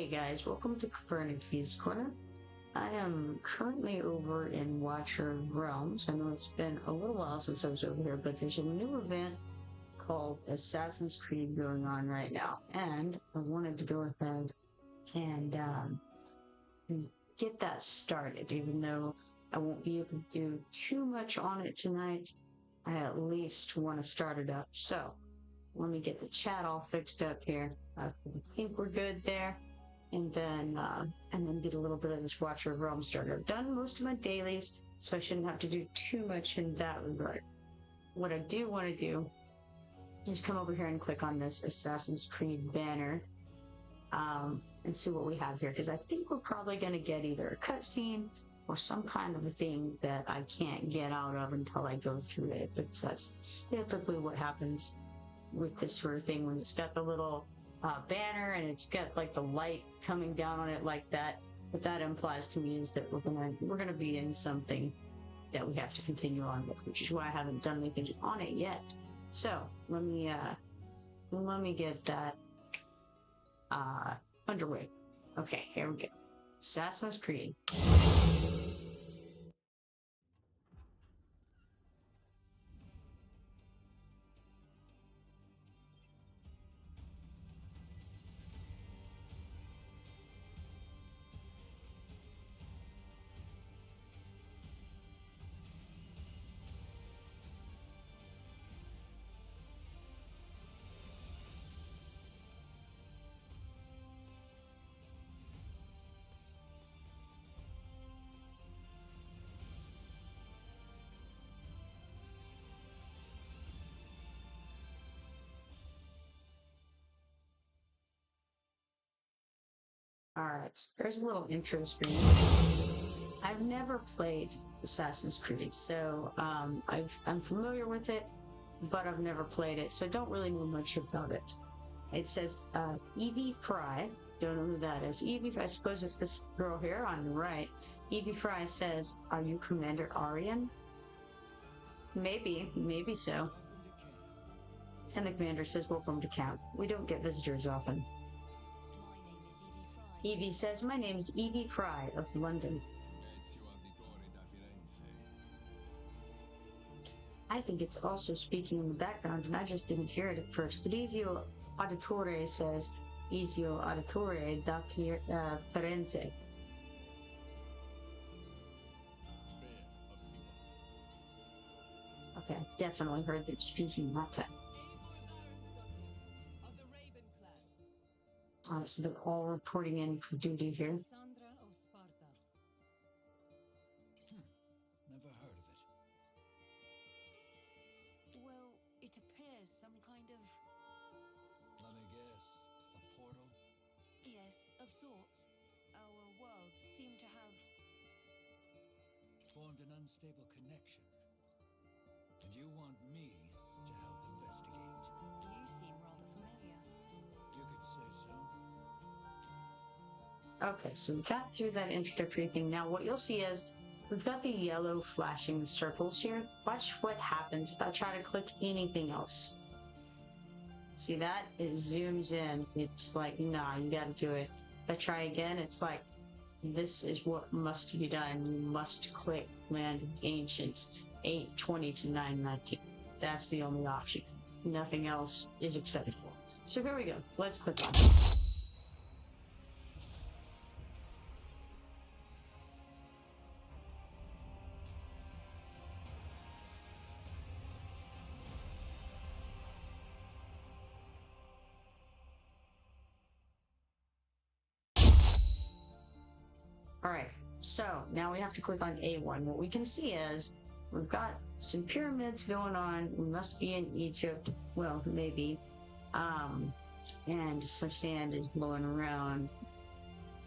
Hey guys, welcome to Kipoerneke's Corner. I am currently over in Watcher Realms. I know it's been a little while since I was over here, but there's a new event called Assassin's Creed going on right now, and I wanted to go ahead and get that started, even though I won't be able to do too much on it tonight. I at least want to start it up. So let me get the chat all fixed up here. I think we're good there. And then get a little bit of this Watcher Realm started. I've done most of my dailies, so I shouldn't have to do too much in that regard. What I do want to do is come over here and click on this Assassin's Creed banner and see what we have here, because I think we're probably going to get either a cutscene or some kind of a thing that I can't get out of until I go through it, because that's typically what happens with this sort of thing when it's got the little banner and it's got like the light coming down on it like that. What that implies to me is that we're gonna be in something that we have to continue on with, which is why I haven't done anything on it yet. So let me get that underway. Okay, here we go. Assassin's Creed. Alright, there's a little intro screen. I've never played Assassin's Creed, so I'm familiar with it, but I've never played it, so I don't really know much about it. It says Evie Frye. Don't know who that is. Evie, I suppose it's this girl here on the right. Evie Frye says, "Are you Commander Arian?" Maybe so. And the commander says, "Welcome to camp. We don't get visitors often." Evie says, "My name is Evie Frye of London." I think it's also speaking in the background, and I just didn't hear it at first. But Ezio Auditore says, "Ezio Auditore da Firenze." Okay, definitely heard them speaking that time. So they're all reporting in for duty here. Never heard of it. Well, it appears some kind of... Let me guess. A portal? Yes, of sorts. Our worlds seem to have... Formed an unstable connection. And you want me to help investigate? You seem rather familiar. You could say so. Okay, so we got through that introductory thing. Now what you'll see is we've got the yellow flashing circles here. Watch what happens if I try to click anything else. See that? It zooms in. It's like, nah, you gotta do it. If I try again, it's like, this is what must be done. You must click Land of Ancients 820 to 919. That's the only option. Nothing else is acceptable. So here we go. Let's click on it. Alright, so now we have to click on A1. What we can see is we've got some pyramids going on. We must be in Egypt. Well, maybe. And some sand is blowing around.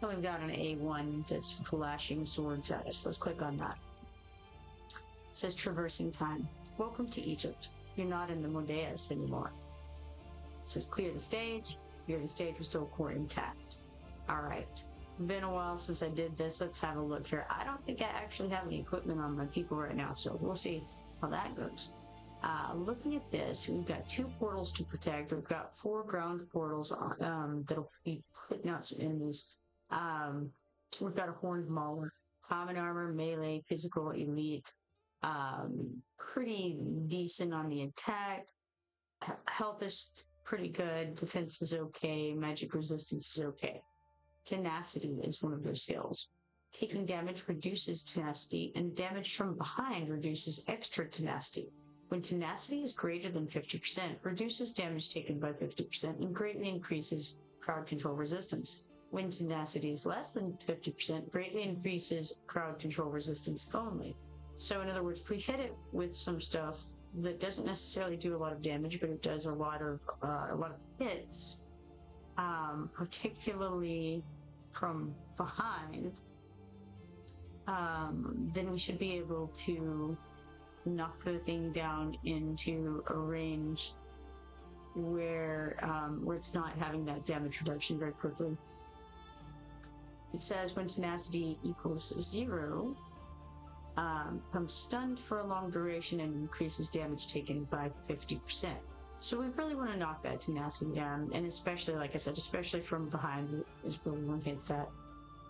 And we've got an A1 that's flashing swords at us. Let's click on that. It says traversing time. Welcome to Egypt. You're not in the Modeas anymore. It says clear the stage. Clear the stage with soul core intact. Alright. Been a while since I did this. Let's have a look here. I don't think I actually have any equipment on my people right now, so we'll see how that goes. Looking at this, we've got 2 portals to protect. We've got 4 ground portals that'll be putting out some enemies. We've got a horned mauler, common armor, melee, physical, elite. Pretty decent on the attack. Health is pretty good. Defense is okay. Magic resistance is okay. Tenacity is one of their skills. Taking damage reduces tenacity, and damage from behind reduces extra tenacity. When tenacity is greater than 50%, reduces damage taken by 50% and greatly increases crowd control resistance. When tenacity is less than 50%, greatly increases crowd control resistance only. So in other words, if we hit it with some stuff that doesn't necessarily do a lot of damage, but it does a lot of hits, particularly from behind, then we should be able to knock the thing down into a range where it's not having that damage reduction very quickly. It says when tenacity equals 0, becomes stunned for a long duration and increases damage taken by 50%. So we really want to knock that tenacity down, and especially, like I said, especially from behind is where we want to hit that.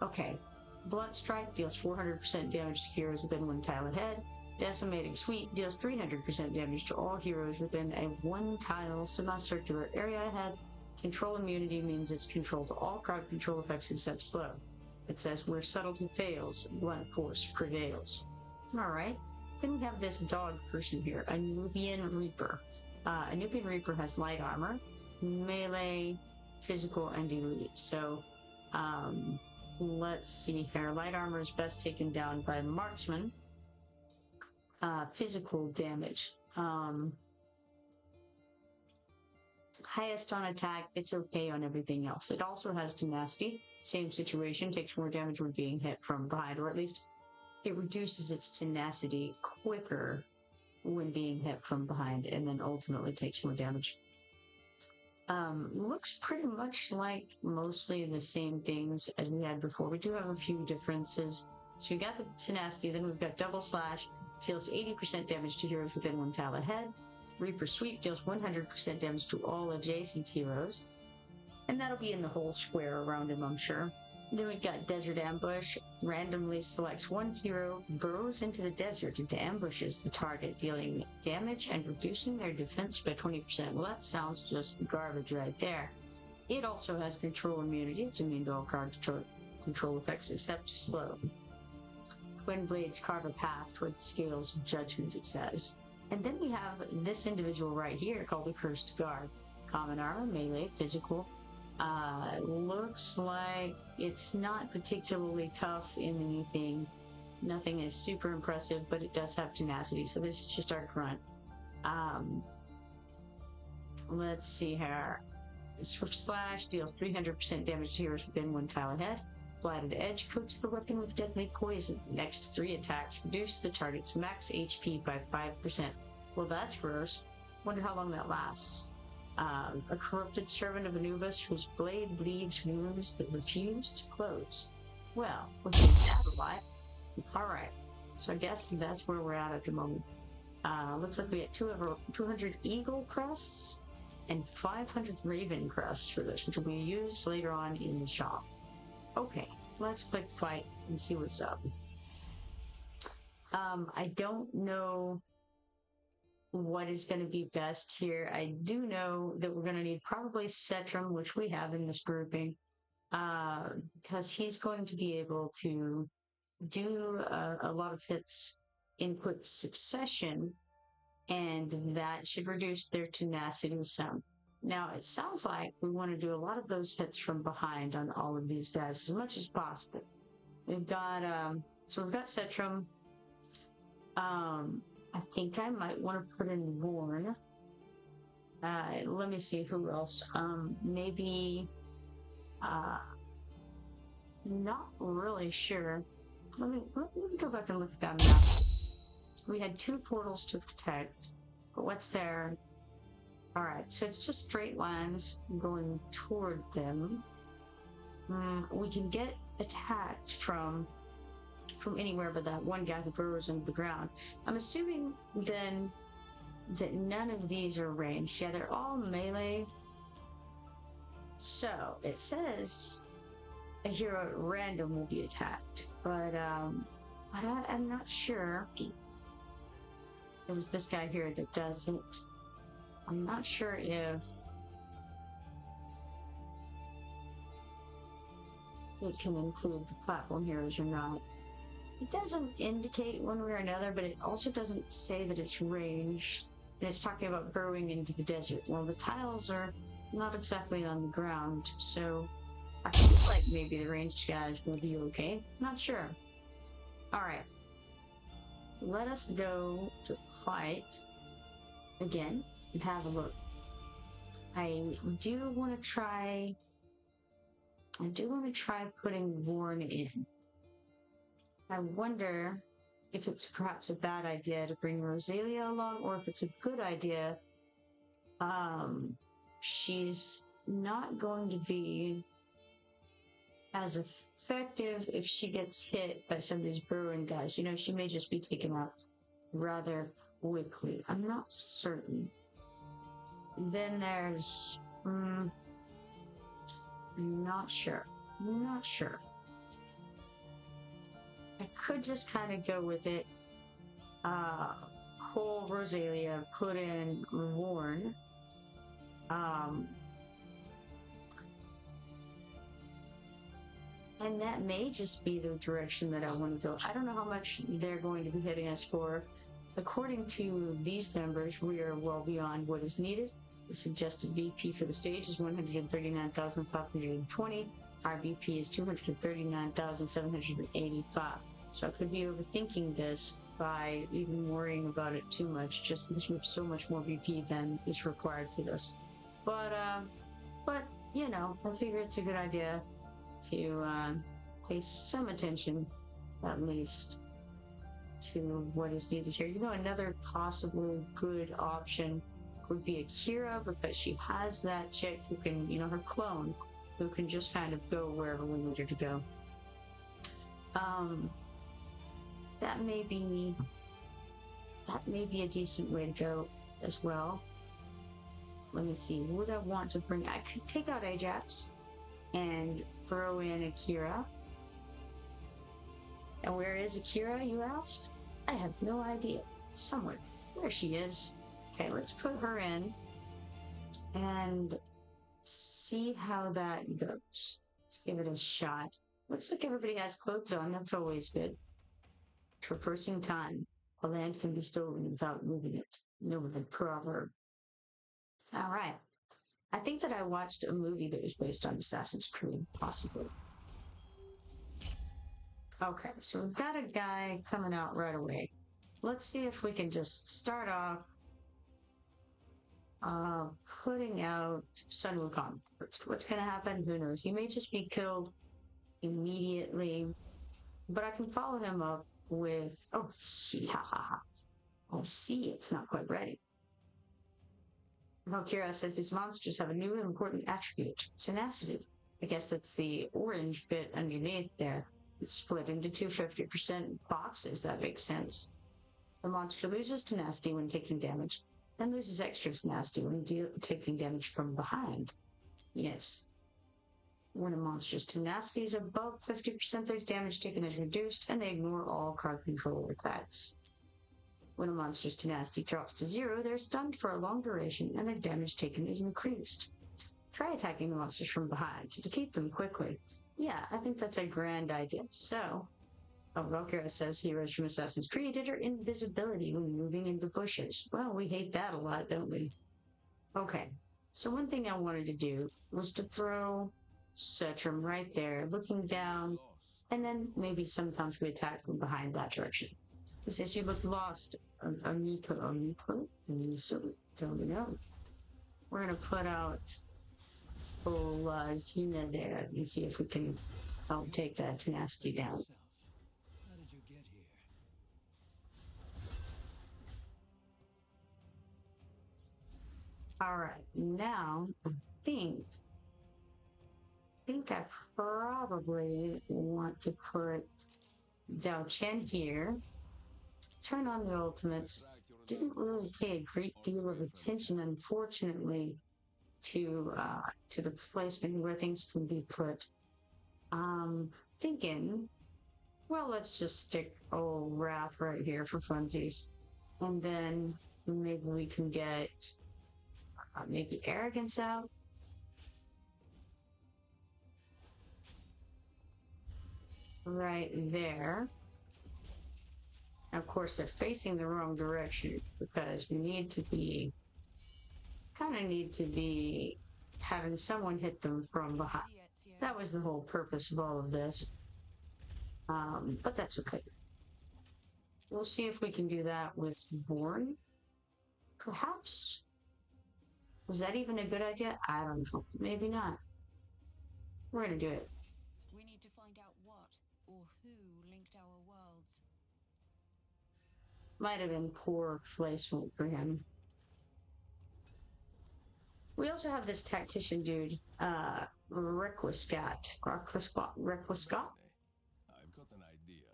Okay, Blunt Strike deals 400% damage to heroes within 1 tile ahead. Decimating Sweep deals 300% damage to all heroes within a 1 tile semicircular area ahead. Control immunity means it's control to all crowd control effects except slow. It says where subtlety fails, blunt force prevails. Alright, then we have this dog person here, a Nubian Reaper. A Nubian Reaper has light armor, melee, physical, and elite. So, let's see here. Light armor is best taken down by marksman. Physical damage. Highest on attack, it's okay on everything else. It also has tenacity. Same situation, takes more damage when being hit from behind, or at least it reduces its tenacity quicker when being hit from behind, and then ultimately takes more damage. Looks pretty much like mostly the same things as we had before. We do have a few differences. So we got the tenacity, then we've got double slash, deals 80% damage to heroes within 1 tile ahead. Reaper Sweep deals 100% damage to all adjacent heroes. And that'll be in the whole square around him, I'm sure. Then we've got Desert Ambush. Randomly selects 1 hero, burrows into the desert and ambushes the target, dealing damage and reducing their defense by 20%. Well, that sounds just garbage right there. It also has control immunity. It's immune to all crowd control effects except slow. Twin blades carve a path toward the scales of judgment, it says. And then we have this individual right here called the Cursed Guard. Common armor, melee, physical. Looks like it's not particularly tough in anything. Nothing is super impressive, but it does have tenacity, so this is just our grunt. Let's see here. Swift Slash deals 300% damage to heroes within 1 tile ahead. Blighted Edge coats the weapon with deadly poison. Next 3 attacks reduce the target's max HP by 5%. Well, that's gross. Wonder how long that lasts. A corrupted servant of Anubis whose blade bleeds wounds that refuse to close. Well, we'll take that a lot. Alright, so I guess that's where we're at the moment. Looks like we get 200 eagle crests and 500 raven crests for this, which will be used later on in the shop. Okay, let's click fight and see what's up. I don't know what is going to be best here. I do know that we're going to need probably Cetrum, which we have in this grouping, because he's going to be able to do a lot of hits in quick succession, and that should reduce their tenacity some. Now, it sounds like we want to do a lot of those hits from behind on all of these guys as much as possible. We've got, so we've got Cetrum. I think I might want to put in Warren. Let me see who else. Maybe, not really sure. Let me go back and look at that map. We had 2 portals to protect, but what's there? Alright, so it's just straight lines going toward them. We can get attacked from anywhere but that one guy who burrows into the ground. I'm assuming then that none of these are ranged. Yeah, they're all melee. So it says a hero at random will be attacked, but I'm not sure. It was this guy here that does it. I'm not sure if it can include the platform heroes or not. It doesn't indicate one way or another, but it also doesn't say that it's ranged. And it's talking about burrowing into the desert. Well, the tiles are not exactly on the ground, so I feel like maybe the ranged guys will be okay. Not sure. Alright. Let us go to fight again and have a look. I do want to try putting Warren in. I wonder if it's perhaps a bad idea to bring Rosalia along, or if it's a good idea. She's not going to be as effective if she gets hit by some of these burrowing guys. You know, she may just be taken out rather quickly. I'm not certain. Then there's... I'm not sure. I could just kind of go with it. Cole Rosalia, put in Warren. And that may just be the direction that I want to go. I don't know how much they're going to be hitting us for. According to these numbers, we are well beyond what is needed. The suggested VP for the stage is 139,520. Our VP is 239,785. So I could be overthinking this by even worrying about it too much, just because we have so much more VP than is required for this. But you know, I figure it's a good idea to pay some attention, at least, to what is needed here. You know, another possible good option would be Akira, because she has that chick who can, you know, her clone, who can just kind of go wherever we need her to go. That may be a decent way to go as well. Let me see, would I want to bring... I could take out Ajax and throw in Akira. And where is Akira, you asked? I have no idea. Somewhere. There she is. Okay, let's put her in and see how that goes. Let's give it a shot. Looks like everybody has clothes on. That's always good. Traversing time. A land can be stolen without moving it. Noted proverb. All right. I think that I watched a movie that was based on Assassin's Creed, possibly. Okay, so we've got a guy coming out right away. Let's see if we can just start off putting out Sun Wukong first. What's going to happen? Who knows? He may just be killed immediately, but I can follow him up with... Oh, I see it's not quite ready. Valkyria says these monsters have a new and important attribute, tenacity. I guess that's the orange bit underneath there. It's split into two 50% boxes. That makes sense. The monster loses tenacity when taking damage, and loses extra tenacity when taking damage from behind. Yes. When a monster's tenacity is above 50%, their damage taken is reduced, and they ignore all card control attacks. When a monster's tenacity drops to 0, they're stunned for a long duration, and their damage taken is increased. Try attacking the monsters from behind to defeat them quickly. Yeah, I think that's a grand idea. So, Valkyria says heroes from Assassin's Creed are invisibility when moving into bushes. Well, we hate that a lot, don't we? Okay, so one thing I wanted to do was to throw Setram right there, looking down, and then maybe sometimes we attack from behind that direction. He says you look lost. Oniko, don't know. We're going to put out Zina there and see if we can help take that tenacity down. How did you get here? Alright, now I think I probably want to put Dao Chen here. Turn on the ultimates, didn't really pay a great deal of attention, unfortunately, to the placement where things can be put. Thinking, well, let's just stick old Wrath right here for funsies, and then maybe we can get maybe Arrogance out. Right there. Of course, they're facing the wrong direction because we need to be having someone hit them from behind. That was the whole purpose of all of this. But that's okay. We'll see if we can do that with Born. Perhaps. Is that even a good idea? I don't know. Maybe not. We're gonna do it. We need to find out what or who linked our worlds. Might have been poor placement for him. We also have this tactician dude, Requiscat. Requiscat? I've got an idea.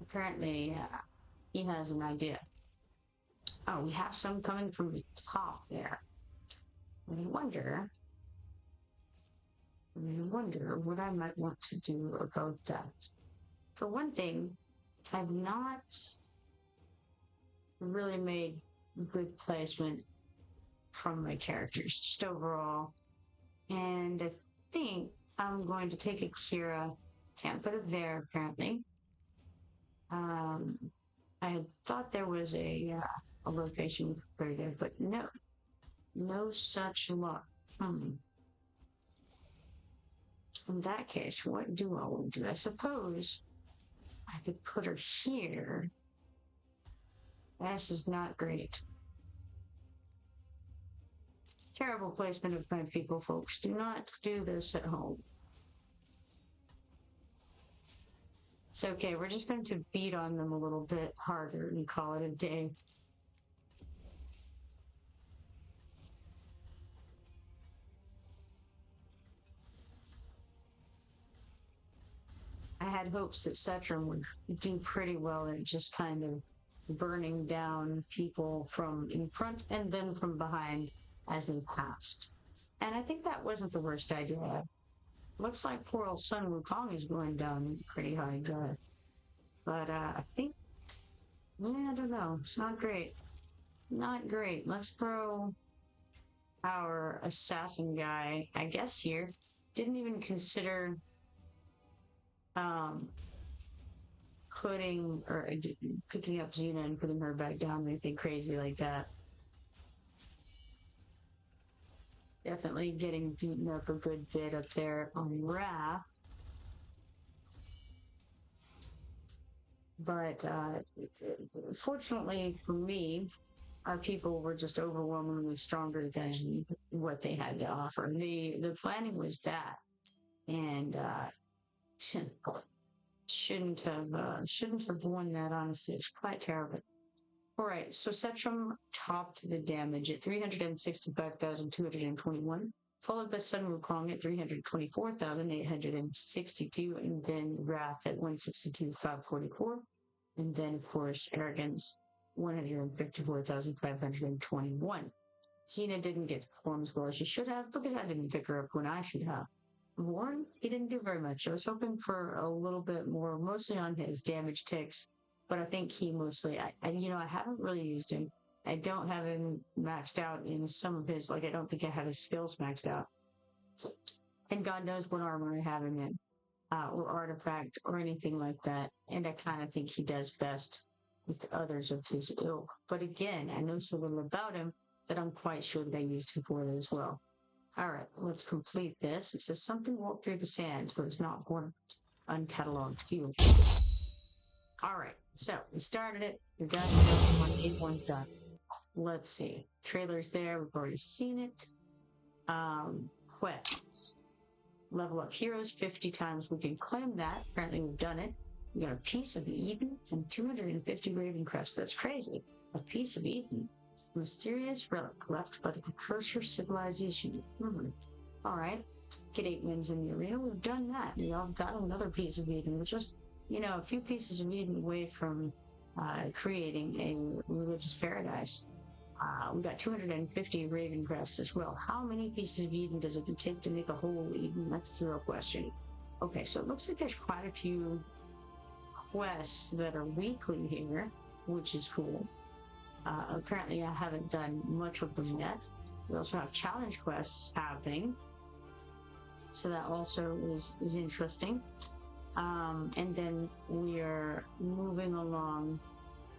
Apparently, he has an idea. Oh, we have some coming from the top there. I wonder what I might want to do about that. For one thing, I've not really made good placement from my characters, just overall. And I think I'm going to take Akira. Can't put it there, apparently. I thought there was a location we could put it there, but no such luck. In that case, what do I want to do? I suppose I could put her here. This is not great. Terrible placement of my people, folks. Do not do this at home. It's okay. We're just going to beat on them a little bit harder and call it a day. I had hopes that Cetrum would do pretty well at just kind of burning down people from in front and then from behind as they passed. And I think that wasn't the worst idea. Looks like poor old Sun Wukong is going down pretty high, good. But I think, yeah, I don't know. It's not great. Not great. Let's throw our assassin guy, I guess, here. Didn't even consider picking up Xena and putting her back down, anything crazy like that. Definitely getting beaten up a good bit up there on Wrath. But fortunately for me, our people were just overwhelmingly stronger than what they had to offer. The planning was bad, and shouldn't have won that, honestly. It's quite terrible. All right, so Cetrum topped the damage at 365,221, followed by Sun Wukong at 324,862, and then Wrath at 162,544, and then, of course, Arrogance, 154,521. Xena didn't get to perform as well as she should have, because I didn't pick her up when I should have. Warren, he didn't do very much. I was hoping for a little bit more, mostly on his damage ticks, but I think he mostly, I haven't really used him. I don't have him maxed out in some of his, I don't think I have his skills maxed out. And God knows what armor I have him in, or artifact, or anything like that. And I kind of think he does best with others of his ilk. But again, I know so little about him that I'm quite sure that I used him for it as well. All right, let's complete this. It says something walked through the sand, but it's not one uncatalogued field. All right, so we started it. We got it. 8-1 done. Let's see. Trailer's there. We've already seen it. Quests. Level up heroes 50 times. We can claim that. Apparently we've done it. We got a piece of Eden and 250 Raven Crests. That's crazy. A piece of Eden. Mysterious relic left by the precursor civilization. All right. Get 8 wins in the arena. We've done that. We all got another piece of Eden. We're just, a few pieces of Eden away from creating a religious paradise. We got 250 Raven crests as well. How many pieces of Eden does it take to make a whole Eden? That's the real question. Okay, so it looks like there's quite a few quests that are weekly here, which is cool. Apparently I haven't done much of them yet. We also have challenge quests happening, so that also is interesting. And then we are moving along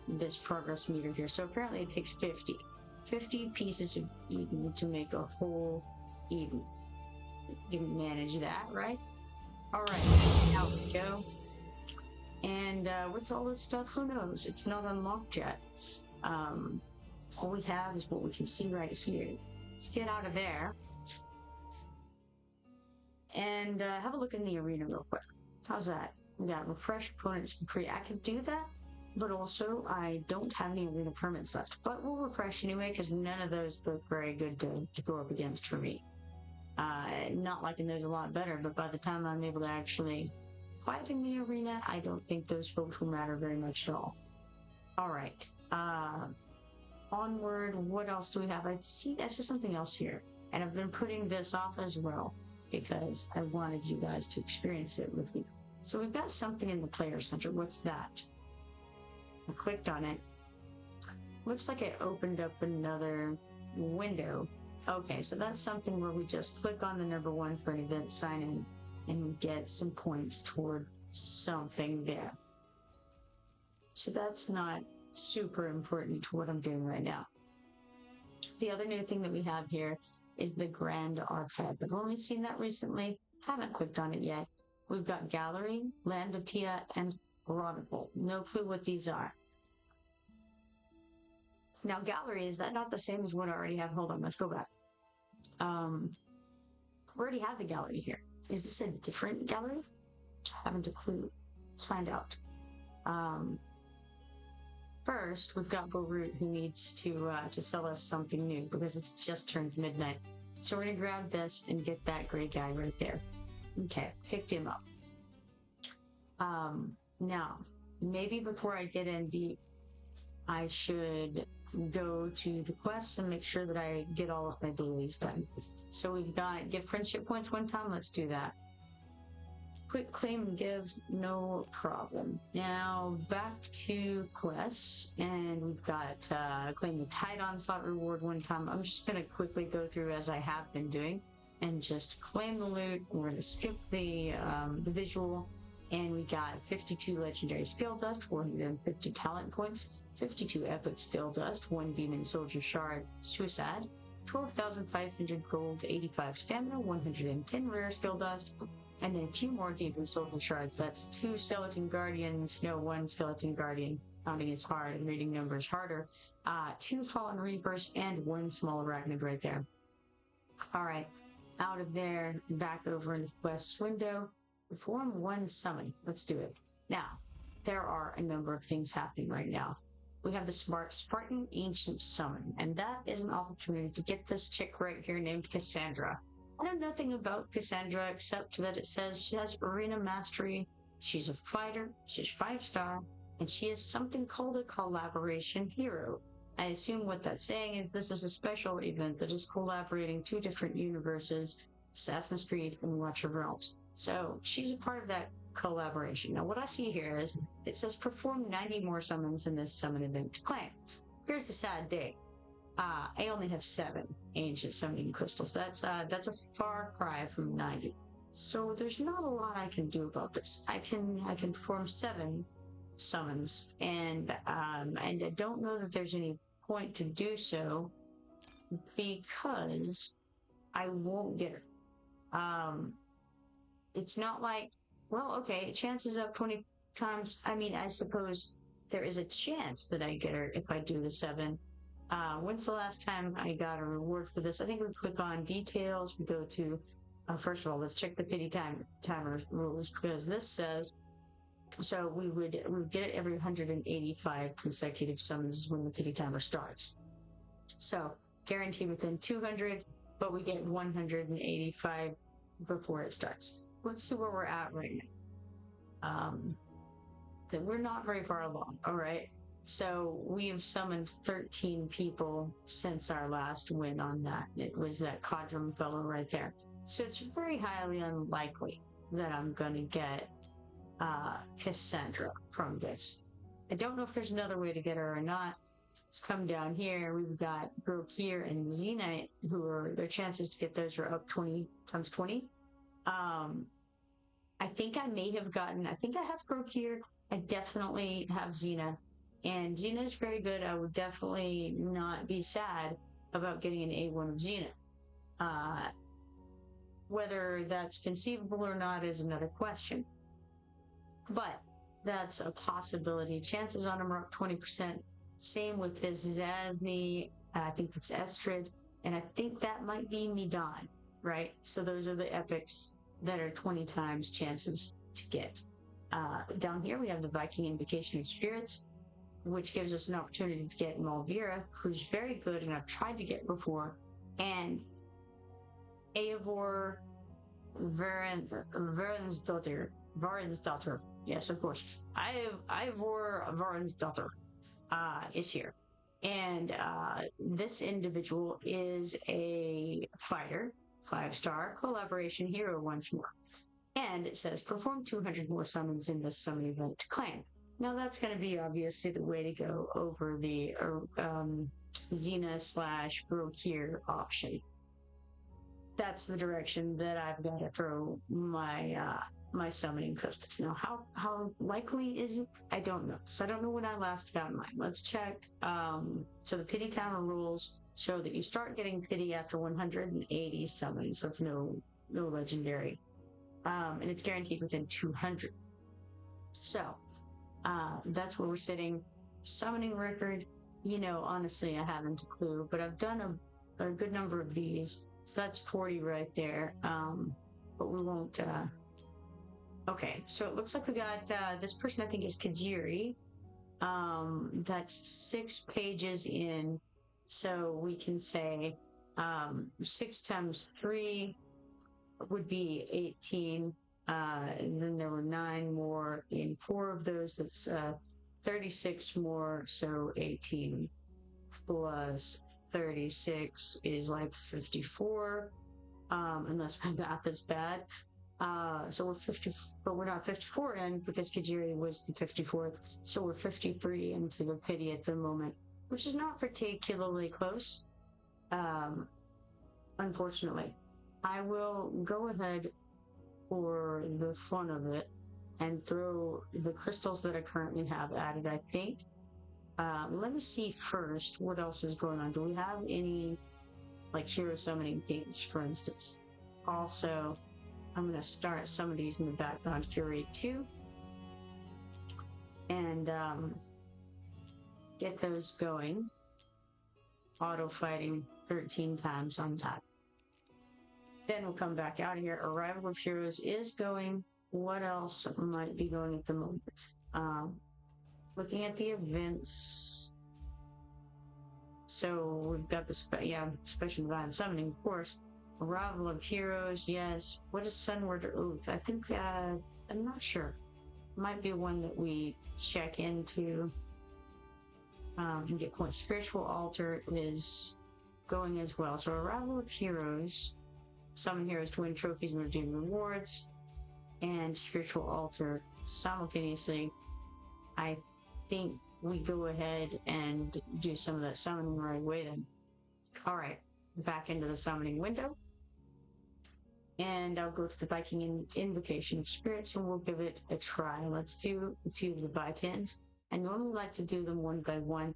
this progress meter here. So apparently it takes 50 pieces of Eden to make a whole Eden. You can manage that, right? All right, out we go. And what's all this stuff? Who knows? It's not unlocked yet. All we have is what we can see right here. Let's get out of there and have a look in the arena real quick. How's that? We got refresh opponents for free. I could do that, but also I don't have any arena permits left. But we'll refresh anyway, because none of those look very good to go up against for me. Not liking those a lot better, but by the time I'm able to actually fight in the arena, I don't think those folks will matter very much at all. All right. Onward. What else do we have? I see something else here, and I've been putting this off as well because I wanted you guys to experience it with me. So we've got something in the player center. What's that? I clicked on it. Looks like it opened up another window. Okay, so that's something where we just click on the number 1 for an event sign in and get some points toward something there. So that's not super important to what I'm doing right now. The other new thing that we have here is the Grand Archive. I've only seen that recently, haven't clicked on it yet. We've got Gallery, Land of Tia, and Chronicle. No clue what these are. Now, Gallery, is that not the same as what I already have? Hold on, let's go back. We already have the gallery here. Is this a different gallery? I haven't a clue. Let's find out. First, we've got Borut, who needs to sell us something new because it's just turned midnight. So we're gonna grab this and get that gray guy right there. Okay, picked him up. Now, maybe before I get in deep, I should go to the quests and make sure that I get all of my dailies done. So we've got get friendship points 1 time. Let's do that. Quick claim and give, no problem. Now back to quests, and we've got claim the Tide Onslaught reward 1 time. I'm just going to quickly go through as I have been doing and just claim the loot. We're going to skip the visual, and we got 52 legendary skill dust, 450 talent points, 52 epic skill dust, 1 demon soldier shard suicide, 12,500 gold, 85 stamina, 110 rare skill dust, and then a few more demon soldier shards. That's 2 skeleton guardians, no, 1 skeleton guardian. Counting is hard and reading numbers harder. 2 fallen reapers and 1 small arachnid right there. All right, out of there, back over into the quests window. Perform 1 summon. Let's do it. Now, there are a number of things happening right now. We have the Spartan Ancient Summon, and that is an opportunity to get this chick right here named Cassandra. I know nothing about Cassandra except that it says she has arena mastery, she's a fighter, she's 5-star, and she is something called a collaboration hero. I assume what that's saying is this is a special event that is collaborating 2 different universes, Assassin's Creed and Watch of Realms. So she's a part of that collaboration. Now what I see here is it says perform 90 more summons in this summon event to claim. Here's the sad day. I only have 7 ancient summoning crystals. That's a far cry from 90. So there's not a lot I can do about this. I can perform 7 summons, and I don't know that there's any point to do so because I won't get her. It's not like, well, okay, chances up 20 times. I mean, I suppose there is a chance that I get her if I do the 7. When's the last time I got a reward for this? I think we click on details. We go to, first of all, let's check the pity timer rules, because this says, so we would get it every 185 consecutive summons when the pity timer starts. So guaranteed within 200, but we get 185 before it starts. Let's see where we're at right now. Then we're not very far along. All right. So we have summoned 13 people since our last win on that. It was that Cadrum fellow right there. So it's very highly unlikely that I'm going to get Cassandra from this. I don't know if there's another way to get her or not. Let's come down here. We've got Grokir and Zenite, who are, their chances to get those are up 20 times 20. I think I may have gotten, I think I have Grokir. I definitely have Xena. And Xena is very good. I would definitely not be sad about getting an A1 of Xena. Whether that's conceivable or not is another question. But that's a possibility. Chances on them are up 20%. Same with this Zasni. I think it's Estrid. And I think that might be Midan, right? So those are the epics that are 20 times chances to get. Down here we have the Viking Invocation of Spirits, which gives us an opportunity to get Malvira, who's very good and I've tried to get before, and Eivor Varensdottir. Yes, of course. Eivor Varensdottir is here. And this individual is a fighter, 5-star collaboration hero once more. And it says, perform 200 more summons in this summon event to claim. Now that's going to be obviously the way to go over the Xena/Grokir option. That's the direction that I've got to throw my my summoning pistols. Now, how likely is it? I don't know. So I don't know when I last got mine. Let's check. So the Pity Tower rules show that you start getting pity after 180 summons of no legendary, and it's guaranteed within 200. So that's where we're sitting. Summoning record, you know, honestly, I haven't a clue, but I've done a good number of these. So that's 40 right there. But we won't, okay, so it looks like we got, this person I think is Kajiri. That's 6 pages in. So we can say, 6 times 3 would be 18. And then there were 9 more in 4 of those. That's 36 more, so 18 plus 36 is like 54, unless my math is bad. So we're 50, but we're not 54 in because Kajiri was the 54th, so we're 53 into the pity at the moment, which is not particularly close, unfortunately. I will go ahead for the fun of it and throw the crystals that I currently have added, I think. Let me see first what else is going on. Do we have any, like, hero summoning themes, for instance? Also, I'm going to start some of these in the background, curate too, and get those going. Auto fighting 13 times on top. Then we'll come back out of here. Arrival of Heroes is going. What else might be going at the moment? Looking at the events. So we've got the Special Divine Summoning, of course. Arrival of Heroes, yes. What is Sunward Oath? I think I'm not sure. Might be one that we check into and get points. Spiritual Altar is going as well. So Arrival of Heroes. Summon heroes to win trophies and redeem rewards, and Spiritual Altar simultaneously. I think we go ahead and do some of that summoning right away then. Alright, back into the summoning window. And I'll go to the Viking Invocation of Spirits and we'll give it a try. Let's do a few of the by 10s. I normally like to do them one by one,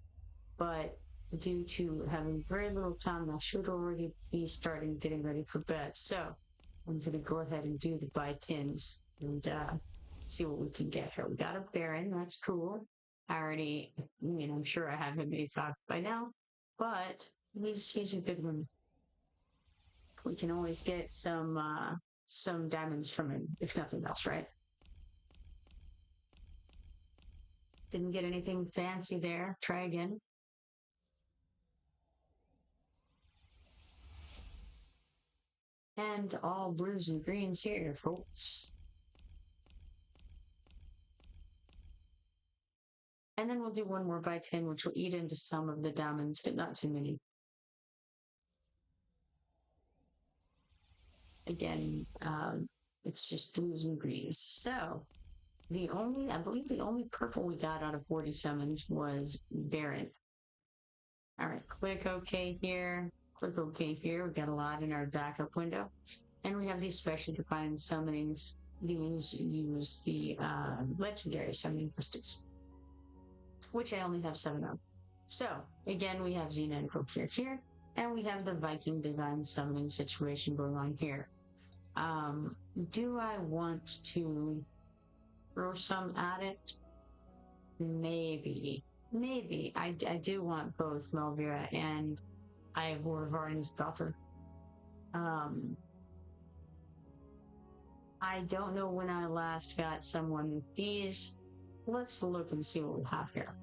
but due to having very little time, I should already be getting ready for bed. So I'm going to go ahead and do the by 10s and see what we can get here. We got a Baron, that's cool. I already, I'm sure I have him A5 by now, but he's a good one. We can always get some diamonds from him, if nothing else, right? Didn't get anything fancy there. Try again. And all blues and greens here, folks. And then we'll do one more by 10, which will eat into some of the diamonds, but not too many. Again, it's just blues and greens. So I believe the only purple we got out of 40 summons was Baron. All right, click OK here. Click OK here. We got a lot in our backup window. And we have these specially defined summonings. These use the legendary summoning crystals, which I only have 7 of. So, again, we have Xena and Procure here, and we have the Viking Divine Summoning situation going on here. Do I want to throw some at it? Maybe. I do want both Melvira and Ivor Varney's daughter. I don't know when I last got someone with these. Let's look and see what we have here.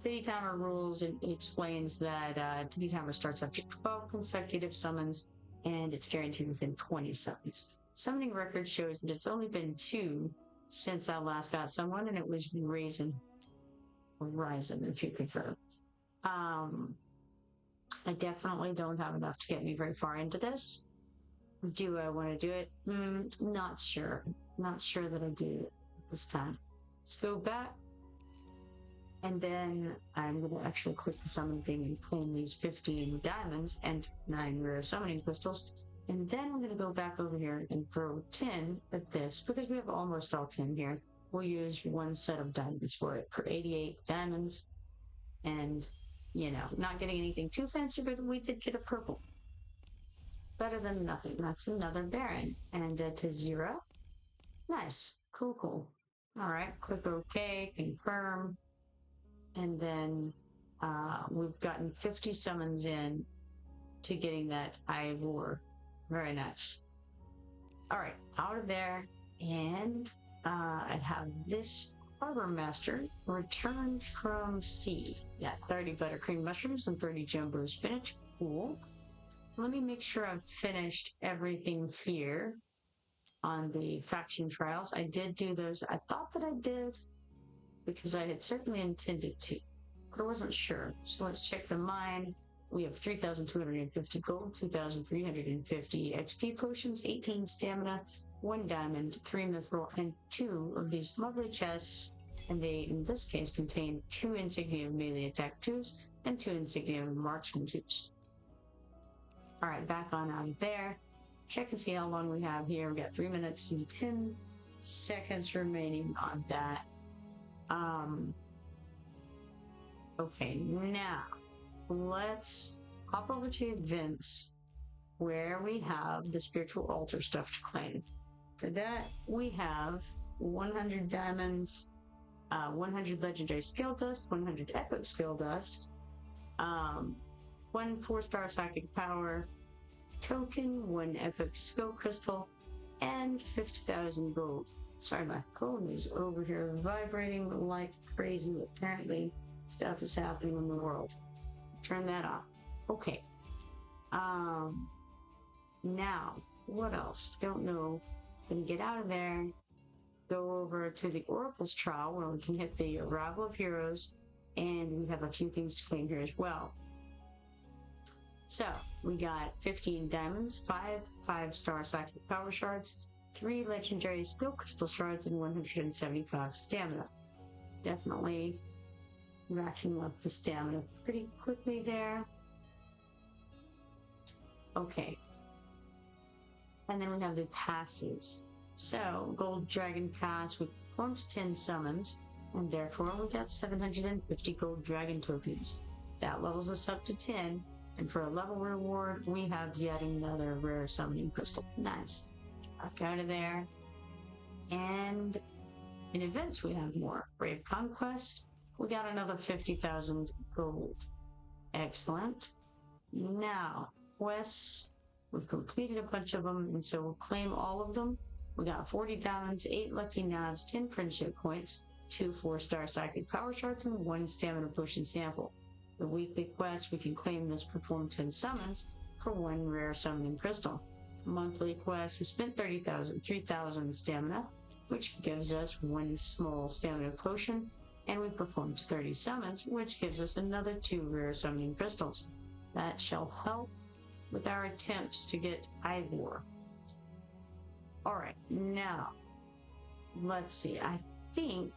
Pity Timer rules, it explains that Pity Timer starts after 12 consecutive summons, and it's guaranteed within 20 summons. Summoning record shows that it's only been 2 since I last got someone, and it was Horizon, if you prefer. I definitely don't have enough to get me very far into this. Do I want to do it? Not sure. Not sure that I do this time. Let's go back. And then I'm going to actually click the summon thing and claim these 15 diamonds and 9 rare summoning crystals. And then I'm going to go back over here and throw 10 at this, because we have almost all 10 here. We'll use 1 set of diamonds for it, for 88 diamonds. And, you know, not getting anything too fancy, but we did get a purple. Better than nothing. That's another Baron. And to 0. Nice. Cool. All right. Click OK. Confirm. And then we've gotten 50 summons in to getting that Ivor. Very nice. All right. Out of there. And I have this Harbor Master returned from sea. Got 30 buttercream mushrooms and 30 jumbo spinach. Cool. Let me make sure I've finished everything here on the faction trials. I did do those. I thought that I did, because I had certainly intended to, but I wasn't sure. So let's check the mine. We have 3,250 gold, 2,350 XP potions, 18 stamina, 1 diamond, 3 mithril, and 2 of these lovely chests. And they, in this case, contain 2 insignia of melee attack 2s and 2 insignia of marksman 2s. All right, back on out of there. Check and see how long we have here. We got 3 minutes and 10 seconds remaining on that. Okay, now let's hop over to events where we have the spiritual altar stuff to claim. For that, we have 100 diamonds, 100 legendary skill dust, 100 epic skill dust, 1 4-star psychic power token, 1 epic skill crystal, and 50,000 gold. Sorry, my phone is over here vibrating like crazy. Apparently, stuff is happening in the world. Turn that off. Okay. Now, what else? Don't know. Then get out of there. Go over to the Oracle's Trial, where we can hit the Arrival of Heroes, and we have a few things to claim here as well. So, we got 15 diamonds, 5 5-star psychic power shards, 3 legendary skill crystal shards, and 175 stamina. Definitely racking up the stamina pretty quickly there. Okay. And then we have the passes. So, Gold Dragon Pass, we performed 10 summons, and therefore we got 750 Gold Dragon tokens. That levels us up to 10. And for a level reward, we have yet another rare summoning crystal. Nice. Back out of there. And in events, we have more. Brave Conquest. We got another 50,000 gold. Excellent. Now, quests. We've completed a bunch of them, and so we'll claim all of them. We got 40 diamonds, 8 lucky knives, 10 friendship points, 2 4-star psychic power shards, and 1 stamina potion sample. The weekly quest, we can claim this, perform 10 summons for 1 rare summoning crystal. Monthly quest, we spent 3,000 stamina, which gives us 1 small stamina potion and we performed 30 summons, which gives us another 2 rare summoning crystals. That shall help with our attempts to get Ivor. Alright, now, let's see, I think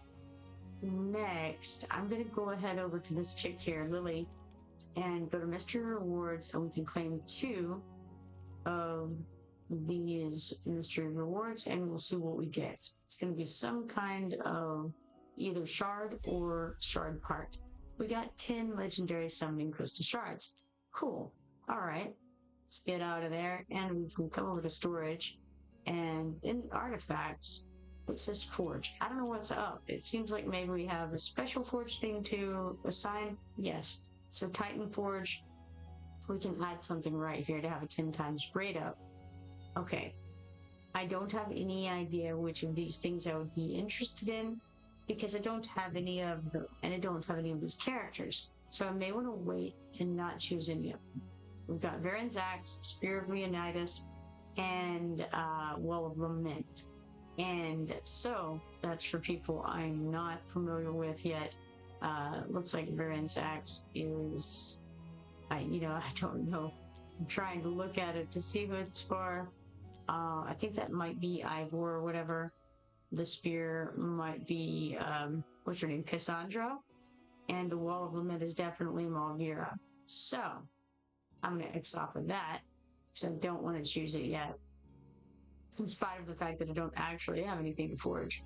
next, I'm going to go ahead over to this chick here, Lily, and go to Mystery Rewards, and we can claim 2 of these Mystery Rewards, and we'll see what we get. It's going to be some kind of either shard or shard part. We got 10 legendary summoning crystal shards. Cool. Alright, let's get out of there, and we can come over to storage, and in the artifacts, it says forge. I don't know what's up. It seems like maybe we have a special forge thing to assign. Yes. So Titan Forge, we can add something right here to have a 10 times rate up. Okay. I don't have any idea which of these things I would be interested in because I don't have any of them, and I don't have any of these characters. So I may want to wait and not choose any of them. We've got Varen's Axe, Spear of Leonidas, and Wall of Lament. And so, that's for people I'm not familiar with yet. Looks like Varen's Axe is, I don't know. I'm trying to look at it to see who it's for. I think that might be Ivor or whatever. The Spear might be, what's her name, Cassandra? And the Wall of Lament is definitely Malvira. So, I'm going to X off of that, because I don't want to choose it yet. In spite of the fact that I don't actually have anything to forge.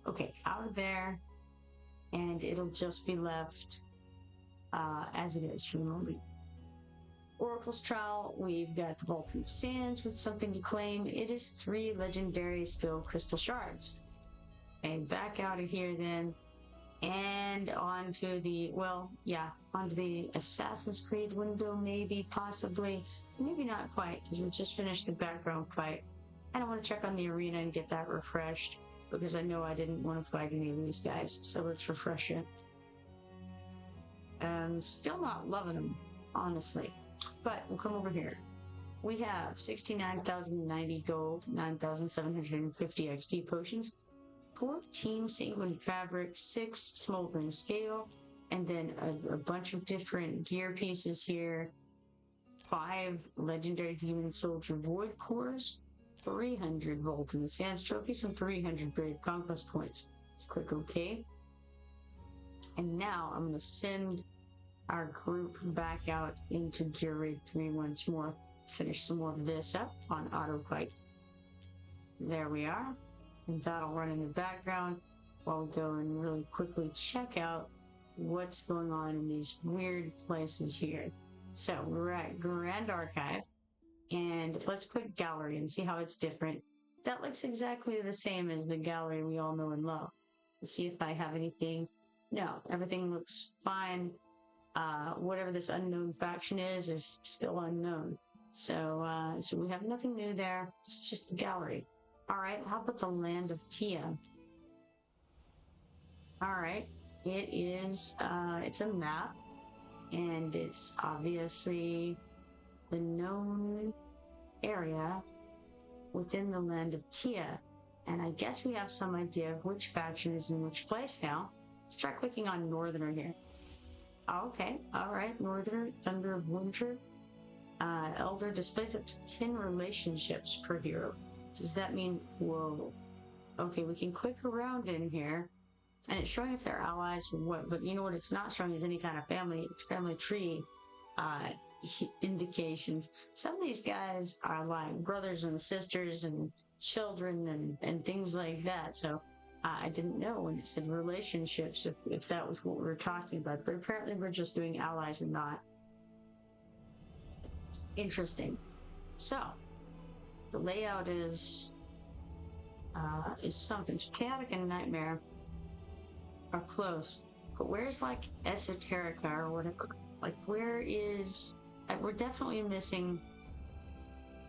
Okay, out of there, and it'll just be left as it is for the moment. Oracle's Trowel, we've got the Vaulted Sands with something to claim. It is 3 legendary skill crystal shards. And back out of here then, and onto the, onto the Assassin's Creed window, maybe, possibly. Maybe not quite, because we just finished the background fight. And I want to check on the arena and get that refreshed, because I know I didn't want to fight any of these guys, so let's refresh it. Still not loving them, honestly. But we'll come over here. We have 69,090 gold, 9,750 XP potions, 14 sanguine fabric, 6 smoldering scale, and then a bunch of different gear pieces here. 5 legendary demon soldier void cores, 300 Vault in the Sands trophies, and 300 brave conquest points. Let's click OK. And now I'm going to send our group back out into Gear Raid 3 once more. Finish some more of this up on auto fight. There we are. And that'll run in the background while we go and really quickly check out what's going on in these weird places here. So we're at Grand Archive, and let's click Gallery and see how it's different. That looks exactly the same as the gallery we all know and love. Let's see if I have anything. No, everything looks fine. Whatever this unknown faction is still unknown. So, so we have nothing new there. It's just the gallery. Alright, how about the Land of Tia? Alright, it is, it's a map, and it's obviously the known area within the Land of Tia. And I guess we have some idea of which faction is in which place now. Let's try clicking on Northerner here. Okay, alright, Northerner, Thunder of Winter. Elder displays up to 10 relationships per hero. Does that mean, whoa. Okay, we can click around in here, and it's showing if they're allies or what, but you know what it's not showing is any kind of family tree indications. Some of these guys are like brothers and sisters and children and things like that, so I didn't know when it said relationships if that was what we were talking about, but apparently we're just doing allies and not. Interesting. So, the layout is something. Chaotic and Nightmare are close, but where's like Esoterica or whatever? Like where is... we're definitely missing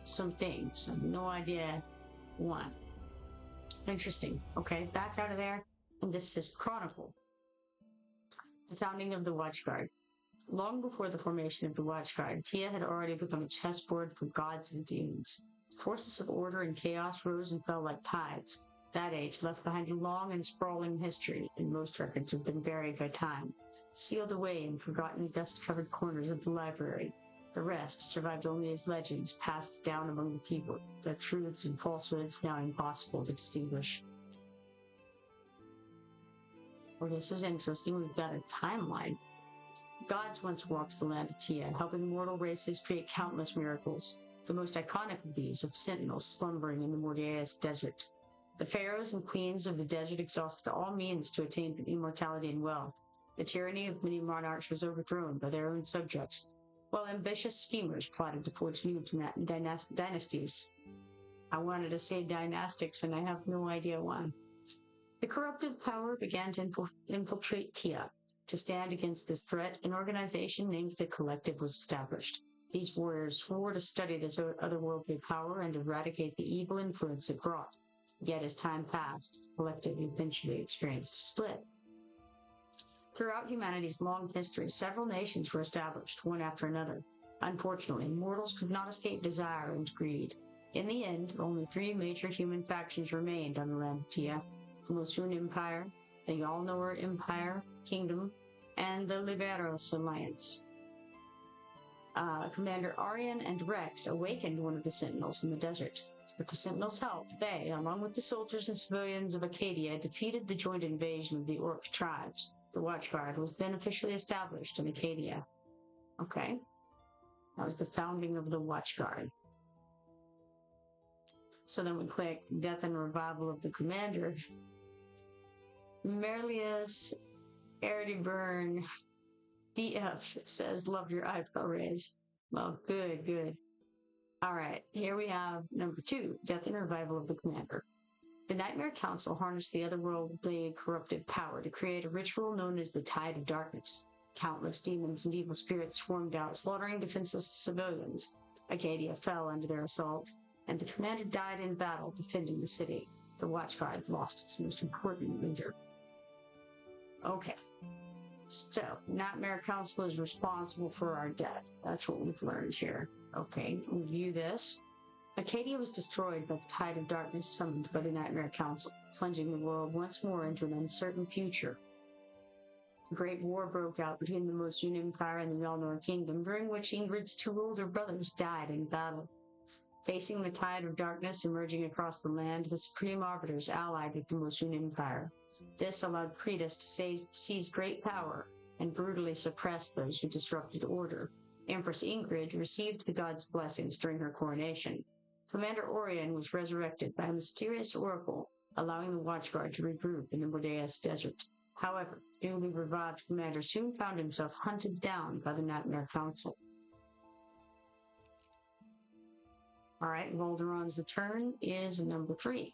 some things. I have no idea what. Interesting. Okay, back out of there. And this is Chronicle. The founding of the Watchguard. Long before the formation of the Watchguard, Tia had already become a chessboard for gods and demons. Forces of order and chaos rose and fell like tides. That age left behind a long and sprawling history, and most records have been buried by time, sealed away in forgotten dust-covered corners of the library. The rest survived only as legends passed down among the people, their truths and falsehoods now impossible to distinguish. Well, this is interesting. We've got a timeline. Gods once walked the land of Tia, helping mortal races create countless miracles. The most iconic of these are the sentinels slumbering in the Mordeus desert. The pharaohs and queens of the desert exhausted all means to attain immortality and wealth. The tyranny of many monarchs was overthrown by their own subjects, while ambitious schemers plotted to forge new dynasties. I wanted to say dynastics, and I have no idea why. The corruptive power began to infiltrate Tia. To stand against this threat, an organization named the Collective was established. These warriors swore to study this otherworldly power and eradicate the evil influence it brought. Yet as time passed, the Collective eventually experienced a split. Throughout humanity's long history, several nations were established, one after another. Unfortunately, mortals could not escape desire and greed. In the end, only 3 major human factions remained on the land of Tia: the Mosun Empire, the Yalnor Empire Kingdom, and the Liberos Alliance. Commander Arian and Rex awakened one of the Sentinels in the desert. With the Sentinels' help, they, along with the soldiers and civilians of Acadia, defeated the joint invasion of the Orc tribes. The Watchguard was then officially established in Acadia. Okay. That was the founding of the Watchguard. So then we click Death and Revival of the Commander. Merlius Erdiburn DF says, love your eyebrow raise. Well, good, good. All right, here we have number 2, Death and Revival of the Commander. The Nightmare Council harnessed the otherworldly corruptive power to create a ritual known as the Tide of Darkness. Countless demons and evil spirits swarmed out, slaughtering defenseless civilians. Acadia fell under their assault, and the commander died in battle defending the city. The Watchguard lost its most important leader. Okay. So, Nightmare Council is responsible for our death. That's what we've learned here. Okay, review this. Acadia was destroyed by the Tide of Darkness summoned by the Nightmare Council, plunging the world once more into an uncertain future. A great war broke out between the Mosun Empire and the Yalnor Kingdom, during which Ingrid's 2 older brothers died in battle. Facing the Tide of Darkness emerging across the land, the Supreme Arbiters allied with the Mosun Empire. This allowed Cretus to seize great power and brutally suppress those who disrupted order. Empress Ingrid received the gods' blessings during her coronation. Commander Orion was resurrected by a mysterious oracle, allowing the Watchguard to regroup in the Mordeus desert. However, newly revived commander soon found himself hunted down by the Nightmare Council. Alright, Volderon's return is number 3.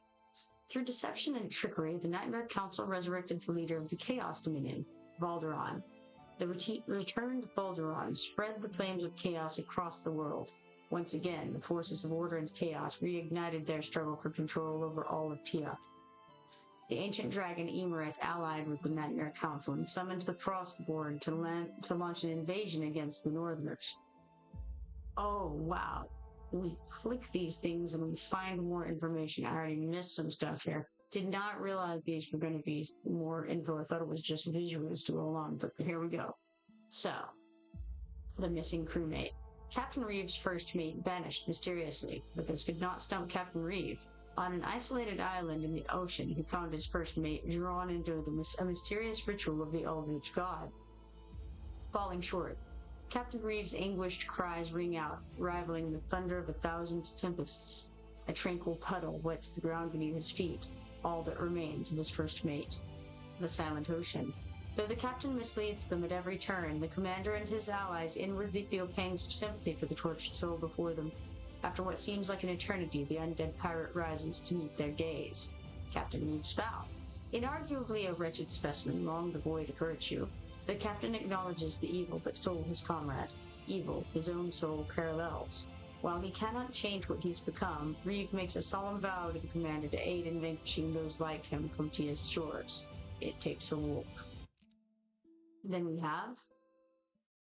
Through deception and trickery, the Nightmare Council resurrected the leader of the Chaos Dominion, Volderon. The returned Volderon spread the flames of chaos across the world. Once again, the forces of order and chaos reignited their struggle for control over all of Tia. The ancient dragon Emeret allied with the Nightmare Council and summoned the Frostborn to launch an invasion against the Northerners. Oh, wow. We click these things and we find more information. I already missed some stuff here. Did not realize these were going to be more info. I thought it was just visuals to go along, but here we go. So, the missing crewmate. Captain Reeve's first mate vanished mysteriously, but this could not stump Captain Reeve. On an isolated island in the ocean, he found his first mate drawn into a mysterious ritual of the Eldritch God. Falling short, Captain Reeve's anguished cries ring out, rivaling the thunder of 1,000 tempests. A tranquil puddle wets the ground beneath his feet, all that remains of his first mate. The Silent Ocean. Though the captain misleads them at every turn, the commander and his allies inwardly feel pangs of sympathy for the tortured soul before them. After what seems like an eternity, the undead pirate rises to meet their gaze. Captain Reeve's vow. Inarguably a wretched specimen, long devoid of virtue, the captain acknowledges the evil that stole his comrade. Evil his own soul parallels. While he cannot change what he's become, Reeve makes a solemn vow to the commander to aid in vanquishing those like him from Tia's shores. It takes a wolf. Then we have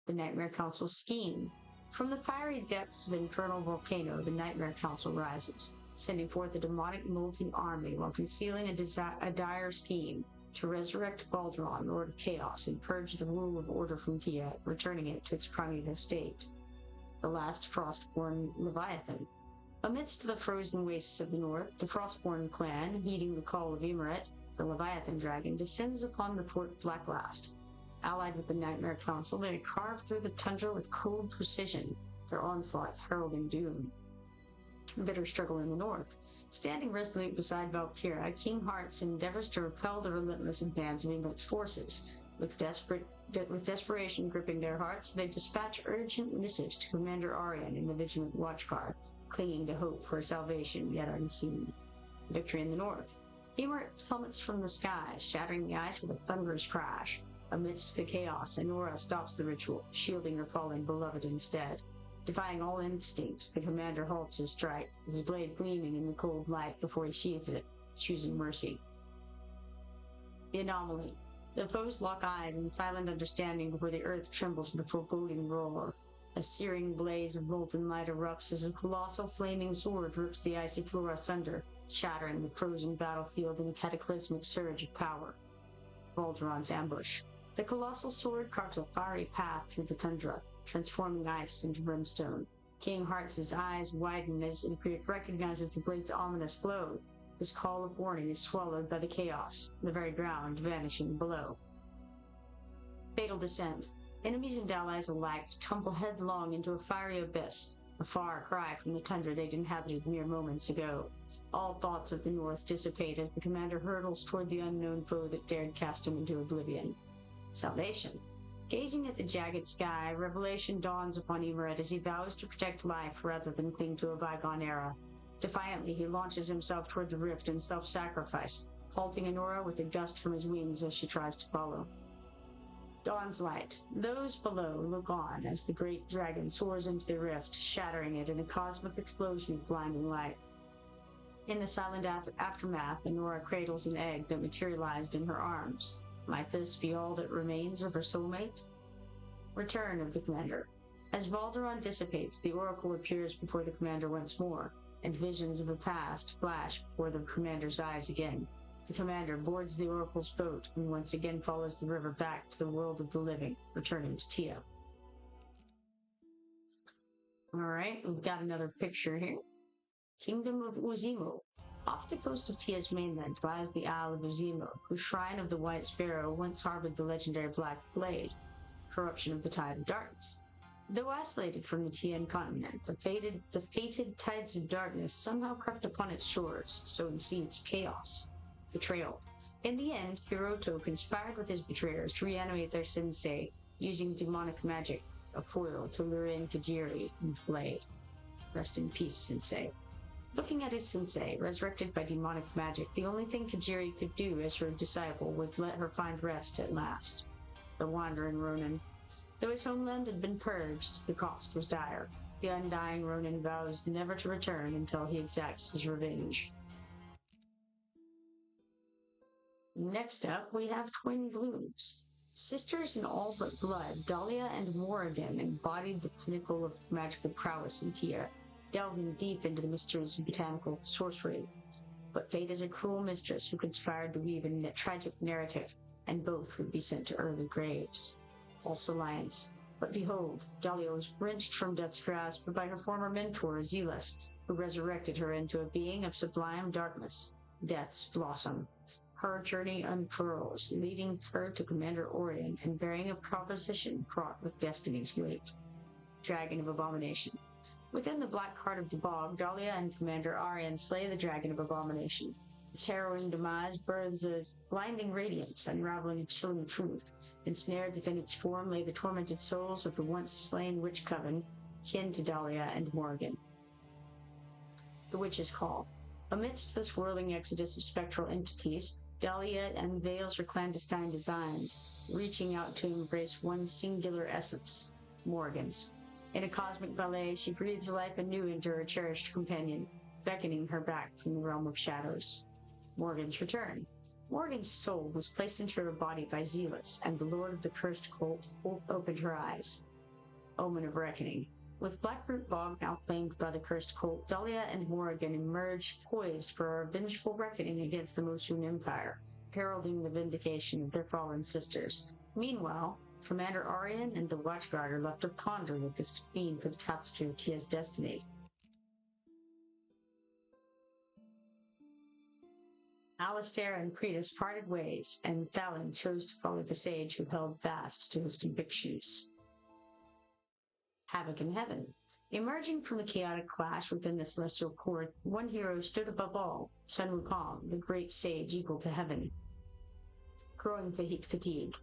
the Nightmare Council scheme. From the fiery depths of an infernal volcano, the Nightmare Council rises, sending forth a demonic molten army while concealing a dire scheme to resurrect Balduran, Lord of Chaos, and purge the rule of order from Tia, returning it to its primeval state. The last Frostborn Leviathan. Amidst the frozen wastes of the north, the Frostborn clan, heeding the call of Ymeret, the Leviathan dragon, descends upon the Fort Blacklast. Allied with the Nightmare Council, they carve through the tundra with cold precision, their onslaught heralding doom. Bitter struggle in the north. Standing resolute beside Valkyria, King Hearts endeavors to repel the relentless advance of Ymeret's forces. With desperation gripping their hearts, they dispatch urgent missives to Commander Arian in the Vigilant Watchguard, clinging to hope for salvation yet unseen. Victory in the north. Ymeret plummets from the skies, shattering the ice with a thunderous crash. Amidst the chaos, Anora stops the ritual, shielding her fallen beloved instead. Defying all instincts, the commander halts his strike, his blade gleaming in the cold light before he sheathes it, choosing mercy. The anomaly. The foes lock eyes in silent understanding before the earth trembles with a foreboding roar. A searing blaze of molten light erupts as a colossal flaming sword rips the icy floor asunder, shattering the frozen battlefield in a cataclysmic surge of power. Balduran's ambush. The colossal sword carves a fiery path through the tundra, transforming ice into brimstone. King Hearts' eyes widen as he recognizes the blade's ominous glow. His call of warning is swallowed by the chaos, the very ground vanishing below. Fatal descent. Enemies and allies alike tumble headlong into a fiery abyss, a far cry from the tundra they'd inhabited mere moments ago. All thoughts of the north dissipate as the commander hurtles toward the unknown foe that dared cast him into oblivion. Salvation. Gazing at the jagged sky, revelation dawns upon Ymeret as he vows to protect life rather than cling to a bygone era. Defiantly, he launches himself toward the rift in self-sacrifice, halting Anora with a gust from his wings as she tries to follow. Dawn's light. Those below look on as the great dragon soars into the rift, shattering it in a cosmic explosion of blinding light. In the silent aftermath, Anora cradles an egg that materialized in her arms. Might this be all that remains of her soulmate? Return of the commander. As Balduran dissipates, the oracle appears before the commander once more, and visions of the past flash before the commander's eyes again. The commander boards the oracle's boat and once again follows the river back to the world of the living, returning to Tia. Alright, we've got another picture here. Kingdom of Azimo. Off the coast of Tia's mainland lies the Isle of Azimo, whose shrine of the White Sparrow once harbored the legendary Black Blade, corruption of the Tide of Darkness. Though isolated from the Tian continent, the fated tides of darkness somehow crept upon its shores, sowing seeds of chaos. Betrayal. In the end, Hiroto conspired with his betrayers to reanimate their sensei, using demonic magic, a foil to lure in Kajiri and the Blade. Rest in peace, sensei. Looking at his sensei, resurrected by demonic magic, the only thing Kajiri could do as her disciple was let her find rest at last. The wandering Ronin. Though his homeland had been purged, the cost was dire. The undying Ronin vows never to return until he exacts his revenge. Next up, we have Twin Blooms. Sisters in all but blood, Dahlia and Morrigan embodied the pinnacle of magical prowess in Tia, delving deep into the mysteries of botanical sorcery. But fate is a cruel mistress who conspired to weave a tragic narrative, and both would be sent to early graves. False alliance. But behold, Dahlia was wrenched from death's grasp by her former mentor, Zealous, who resurrected her into a being of sublime darkness, Death's Blossom. Her journey unfurls, leading her to Commander Orion and bearing a proposition fraught with destiny's weight. Dragon of Abomination. Within the black heart of the bog, Dahlia and Commander Arian slay the Dragon of Abomination. Its harrowing demise births a blinding radiance, unraveling a chilling truth. Ensnared within its form lay the tormented souls of the once slain witch coven, kin to Dahlia and Morrigan. The Witch's Call. Amidst the swirling exodus of spectral entities, Dahlia unveils her clandestine designs, reaching out to embrace one singular essence, Morrigan's. In a cosmic ballet, she breathes life anew into her cherished companion, beckoning her back from the realm of shadows. Morrigan's return. Morrigan's soul was placed into her body by Zealous, and the Lord of the Cursed Cult opened her eyes. Omen of Reckoning. With Blackroot Bog now claimed by the cursed cult, Dahlia and Morrigan emerged poised for a vengeful reckoning against the Mosun Empire, heralding the vindication of their fallen sisters. Meanwhile, Commander Arian and the Watchguard are left to ponder what this could mean for the tapestry of Tia's destiny. Alistair and Cretus parted ways, and Thalin chose to follow the sage who held fast to his convictions. Havoc in Heaven. Emerging from the chaotic clash within the celestial court, one hero stood above all, Sun Wukong, the great sage equal to heaven. Growing fatigue.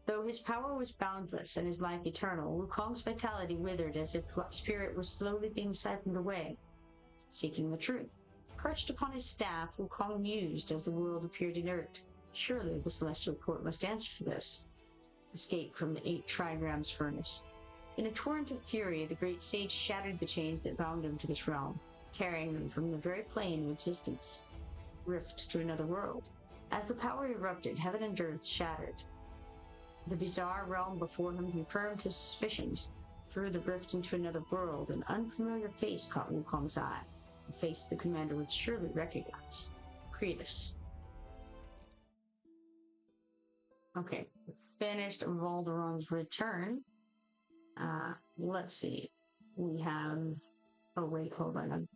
Though his power was boundless and his life eternal, Wukong's vitality withered as if spirit was slowly being siphoned away. Seeking the truth. Perched upon his staff, Wukong mused as the world appeared inert. Surely the celestial court must answer for this. Escape from the 8 trigrams furnace. In a torrent of fury, the great sage shattered the chains that bound him to this realm, tearing them from the very plane of existence. Rift to another world. As the power erupted, heaven and earth shattered. The bizarre realm before him confirmed his suspicions. Through the rift into another world, an unfamiliar face caught Wukong's eye, a face the commander would surely recognize. Cretus. Okay, finished Valderon's Return. Let's see. We have... Oh, wait, hold on.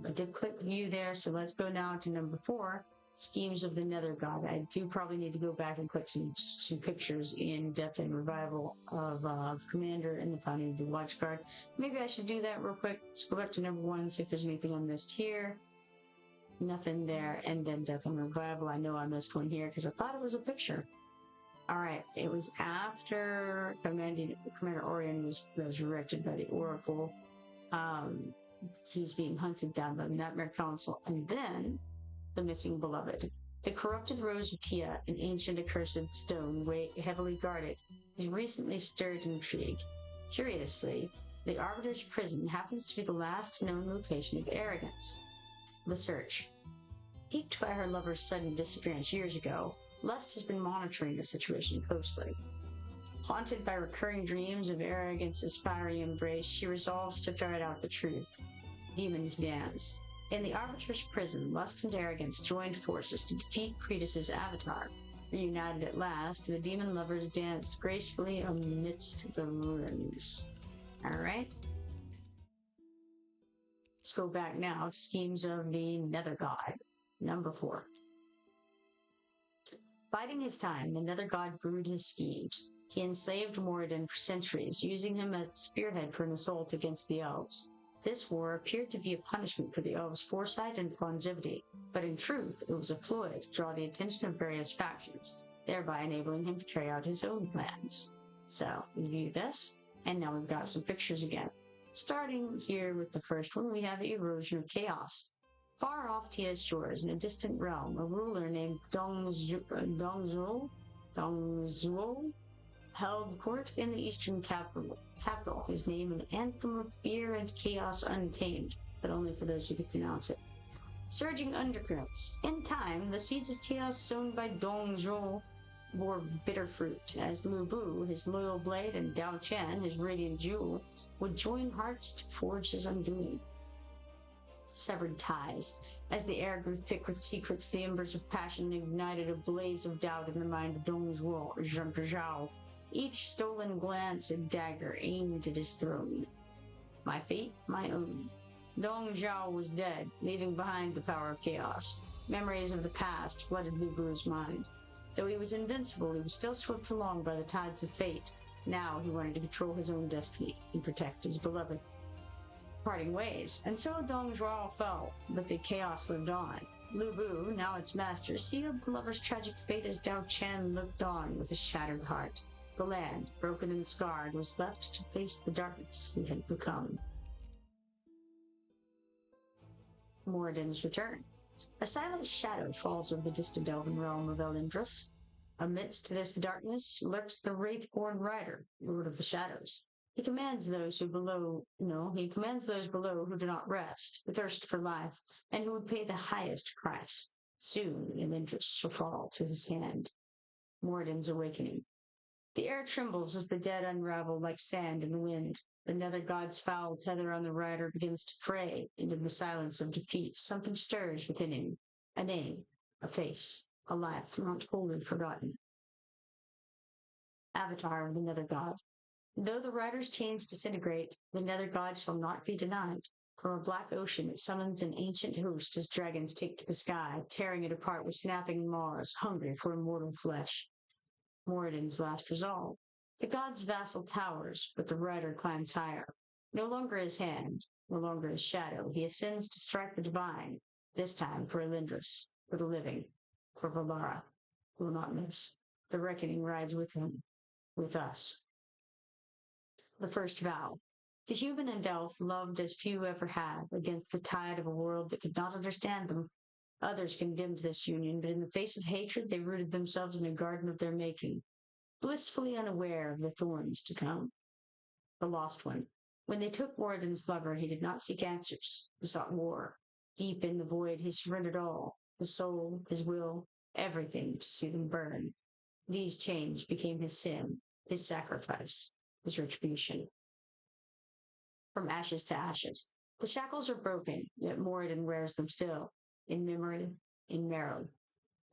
I did click view there, so let's go now to number 4, Schemes of the Nether God. I do probably need to go back and click some pictures in Death and Revival of Commander and the Founding of the Watchguard. Maybe I should do that real quick. Let's go back to number 1, see if there's anything I missed here. Nothing there. And then Death and Revival. I know I missed one here because I thought it was a picture. Alright, it was after Commander Orion was resurrected by the Oracle. He's being hunted down by the Nightmare Council. And then, the Missing Beloved. The corrupted Rose of Tia, an ancient accursed stone heavily guarded, has recently stirred intrigue. Curiously, the Arbiter's prison happens to be the last known location of Arrogance. The search. Piqued by her lover's sudden disappearance years ago, Lust has been monitoring the situation closely. Haunted by recurring dreams of Arrogance's fiery embrace, she resolves to ferret out the truth. Demons dance. In the Arbiter's prison, Lust and Arrogance joined forces to defeat Cretus's avatar. Reunited at last, the demon lovers danced gracefully amidst the ruins. Alright. Let's go back now to Schemes of the Nether God. Number 4. Biding his time, the Nether God brewed his schemes. He enslaved Moradin for centuries, using him as the spearhead for an assault against the elves. This war appeared to be a punishment for the elves' foresight and longevity, but in truth, it was a ploy to draw the attention of various factions, thereby enabling him to carry out his own plans. So, we view this, and now we've got some pictures again. Starting here with the first one, we have Erosion of Chaos. Far off Tia's shores, in a distant realm, a ruler named Dongzhuo held court in the eastern capital, his name an anthem of fear and chaos untamed, but only for those who could pronounce it. Surging undercurrents. In time, the seeds of chaos sown by Dongzhuo bore bitter fruit, as Lu Bu, his loyal blade, and Dao Chen, his radiant jewel, would join hearts to forge his undoing. Severed ties. As the air grew thick with secrets, the embers of passion ignited a blaze of doubt in the mind of Zhao. Each stolen glance and dagger aimed at his throne. My fate, my own. Dong Zhao was dead, leaving behind the power of chaos. Memories of the past flooded Lu Bu's mind. Though he was invincible, he was still swept along by the tides of fate. Now he wanted to control his own destiny and protect his beloved. Parting ways, and so Dong Zhuo fell, but the chaos lived on. Lu Bu, now its master, sealed the lover's tragic fate as Dao Chen looked on with a shattered heart. The land, broken and scarred, was left to face the darkness he had become. Moradin's Return. A silent shadow falls over the distant elven realm of Elindris. Amidst this darkness lurks the Wraithborn Rider, Lord of the Shadows. He commands those below who do not rest, who thirst for life, and who would pay the highest price. Soon Elindris shall fall to his hand. Moradin's Awakening. The air trembles as the dead unravel like sand in the wind. The nether god's foul tether on the rider begins to fray into the silence of defeat. Something stirs within him. A name, a face, a life not wholly forgotten. Avatar of the nether god. Though the rider's chains disintegrate, the nether god shall not be denied. From a black ocean it summons an ancient host as dragons take to the sky, tearing it apart with snapping maws, hungry for immortal flesh. Moradin's last resolve. The god's vassal towers, but the rider climbs higher. No longer his hand, no longer his shadow, he ascends to strike the divine, this time for Elindris, for the living, for Valara, who will not miss. The reckoning rides with him, with us. The first vow. The human and elf loved as few ever had, against the tide of a world that could not understand them. Others condemned this union, but in the face of hatred they rooted themselves in a garden of their making, blissfully unaware of the thorns to come. The lost one. When they took Moradin's lover, he did not seek answers. He sought war. Deep in the void, he surrendered all, his soul, his will, everything to see them burn. These chains became his sin, his sacrifice, his retribution. From ashes to ashes. The shackles are broken, yet Moradin wears them still, in memory, in marrow.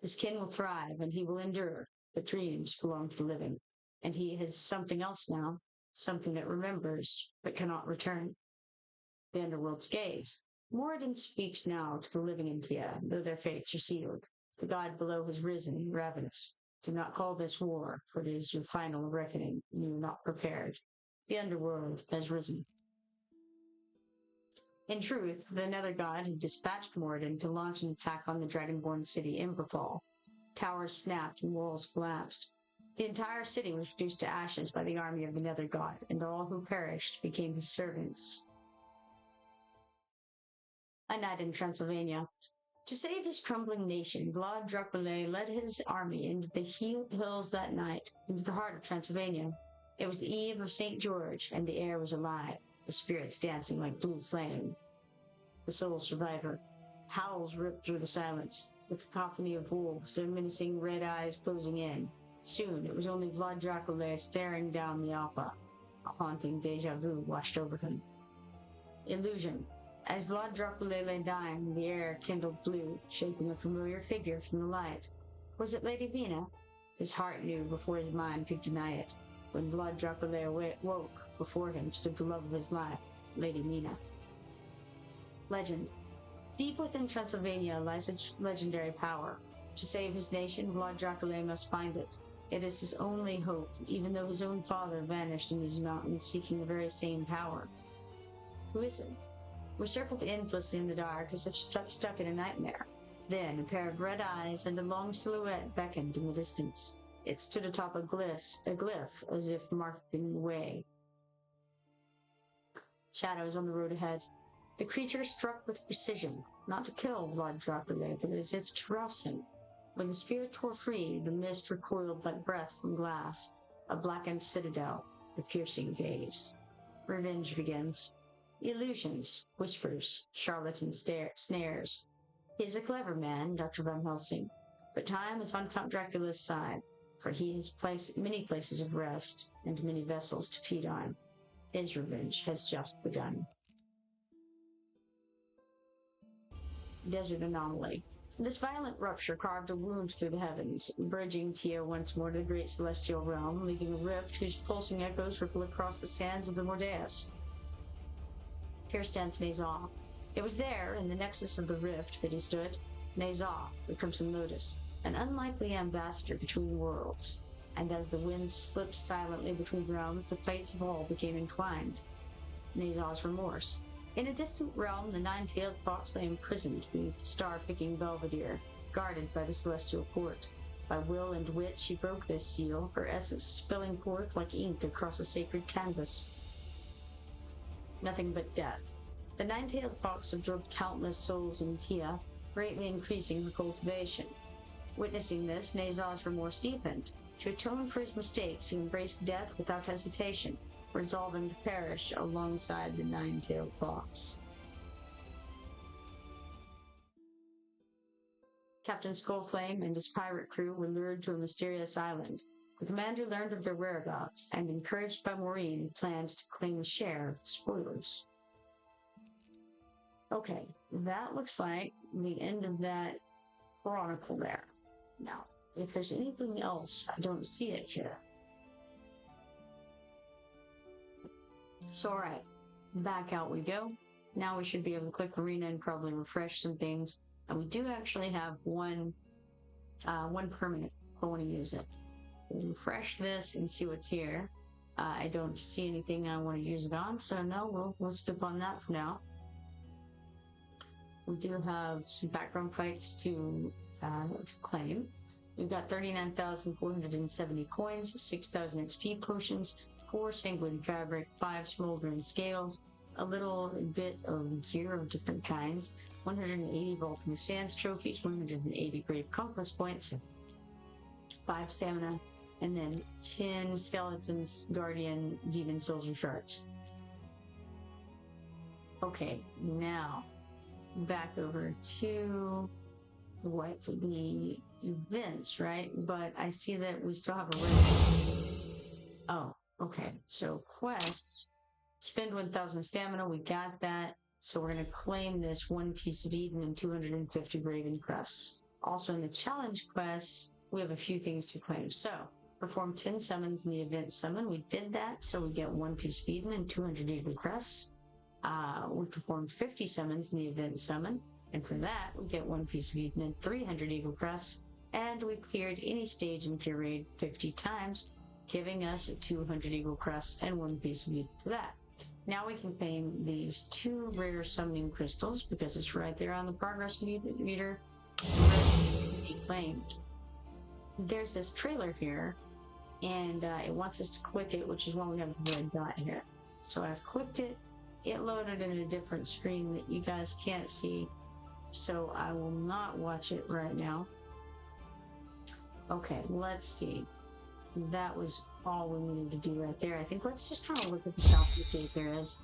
His kin will thrive, and he will endure, but dreams belong to the living, and he has something else now, something that remembers, but cannot return. The underworld's gaze. Moradin speaks now to the living in Tia, though their fates are sealed. The god below has risen, ravenous. Do not call this war, for it is your final reckoning, and you are not prepared. The underworld has risen. In truth, the nether god had dispatched Moradin to launch an attack on the dragonborn city Imberfall. Towers snapped and walls collapsed. The entire city was reduced to ashes by the army of the nether god, and all who perished became his servants. A night in Transylvania. To save his crumbling nation, Vlad Dracula led his army into the hills that night, into the heart of Transylvania. It was the eve of St. George, and the air was alive, the spirits dancing like blue flame. The sole survivor. Howls ripped through the silence, the cacophony of wolves, their menacing red eyes closing in. Soon it was only Vlad Dracula staring down the Alpha. A haunting deja vu washed over him. Illusion. As Vlad Dracula lay dying, the air kindled blue, shaping a familiar figure from the light. Was it Lady Mina? His heart knew before his mind could deny it. When Vlad Dracula woke, before him stood the love of his life, Lady Mina. Legend. Deep within Transylvania lies a legendary power. To save his nation, Vlad Dracula must find it. It is his only hope, even though his own father vanished in these mountains seeking the very same power. Who is it? We circled endlessly in the dark as if stuck in a nightmare. Then a pair of red eyes and a long silhouette beckoned in the distance. It stood atop a glyph as if marking the way. Shadows on the road ahead. The creature struck with precision, not to kill Vlad Dracula, but as if to rouse him. When the spirit tore free, the mist recoiled like breath from glass. A blackened citadel, the piercing gaze. Revenge begins. Illusions, whispers, charlatan snares. He is a clever man, Dr. Van Helsing, but time is on Count Dracula's side, for he has many places of rest and many vessels to feed on. His revenge has just begun. Desert anomaly. This violent rupture carved a wound through the heavens, bridging Tia once more to the great celestial realm, leaving a rift whose pulsing echoes ripple across the sands of the Mordeus. Here stands Nazah. It was there, in the nexus of the rift, that he stood. Nazah, the Crimson Lotus, an unlikely ambassador between worlds. And as the winds slipped silently between realms, the fates of all became entwined. Nazah's remorse. In a distant realm, the nine-tailed fox lay imprisoned beneath the star-picking belvedere, guarded by the celestial court. By will and wit she broke this seal, her essence spilling forth like ink across a sacred canvas. Nothing but death. The nine-tailed fox absorbed countless souls in Tia, greatly increasing her cultivation. Witnessing this, Nazah's remorse deepened. To atone for his mistakes, he embraced death without hesitation, resolving to perish alongside the nine-tailed fox. Captain Skullflame and his pirate crew were lured to a mysterious island. The commander learned of their whereabouts and, encouraged by Maureen, planned to claim a share of the spoilers. Okay, that looks like the end of that chronicle there. Now, if there's anything else, I don't see it here. So, alright, back out we go. Now we should be able to click arena and probably refresh some things. And we do actually have one permanent. I want to use it. We'll refresh this and see what's here. I don't see anything I want to use it on, so no, we'll skip on that for now. We do have some background fights to claim. We've got 39,470 coins, 6,000 XP potions, 4 sanguine fabric, 5 smoldering scales, a little bit of gear of different kinds, 180 vaulting sands trophies, 180 brave conquest points, 5 stamina, and then 10 skeletons, guardian, demon soldier shards. Okay, now back over to what the events, right? But I see that we still have a oh, okay. So quests, spend 1,000 stamina. We got that. So we're going to claim this 1 piece of Eden and 250 Raven crests. Also in the challenge quests, we have a few things to claim. So perform 10 summons in the event summon. We did that, so we get 1 piece of Eden and 200 Eden crests. We performed 50 summons in the event summon, and for that we get 1 piece of Eden and 300 Eagle crests, and we cleared any stage in Tier Raid 50 times, giving us 200 Eagle crests and 1 piece of Eden for that. Now we can claim these 2 rare summoning crystals because it's right there on the progress meter, ready to be claimed. There's this trailer here, and it wants us to click it, which is why we have the red dot here. So I've clicked it. It loaded in a different screen that you guys can't see, so I will not watch it right now. Okay, let's see. That was all we needed to do right there. I think let's just try to look at the shop to see if there is.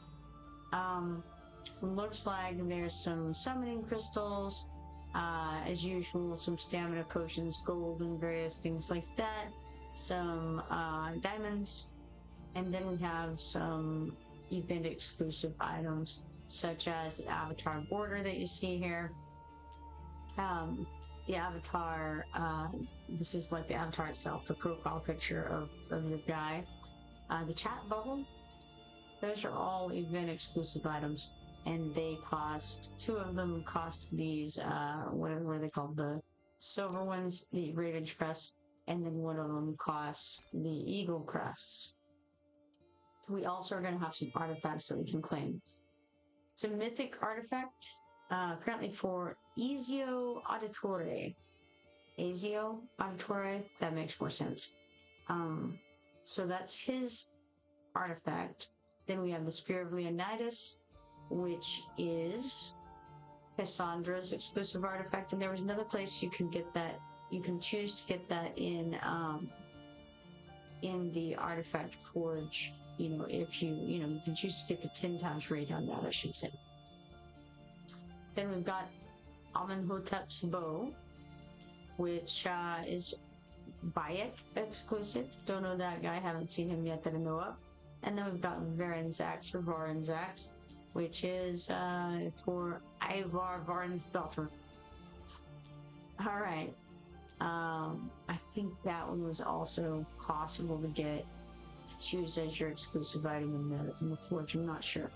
Looks like there's some summoning crystals, as usual, some stamina potions, gold, and various things like that. Some diamonds, and then we have some event exclusive items such as the avatar border that you see here. The avatar, this is like the avatar itself, the profile picture of your guy. The chat bubble, those are all event exclusive items, and they cost, 2 of them cost these, what are they called, the silver ones, the Raven crest, and then 1 of them costs the Eagle crests. We also are going to have some artifacts that we can claim. It's a mythic artifact, apparently for Ezio Auditore. Ezio Auditore, that makes more sense. So that's his artifact. Then we have the Spear of Leonidas, which is Cassandra's exclusive artifact. And there was another place you can get that. You can choose to get that in the artifact forge. You know, if you can choose to get the 10 times rate on that, I should say. Then we've got Amenhotep's bow, which is Bayek exclusive. Don't know that guy, haven't seen him yet that I know of. And then we've got Varen's axe, or Varen's axe, which is for Ivar Varen's daughter. Alright. I think that one was also possible to get, to choose as your exclusive item in the forge. I'm not sure.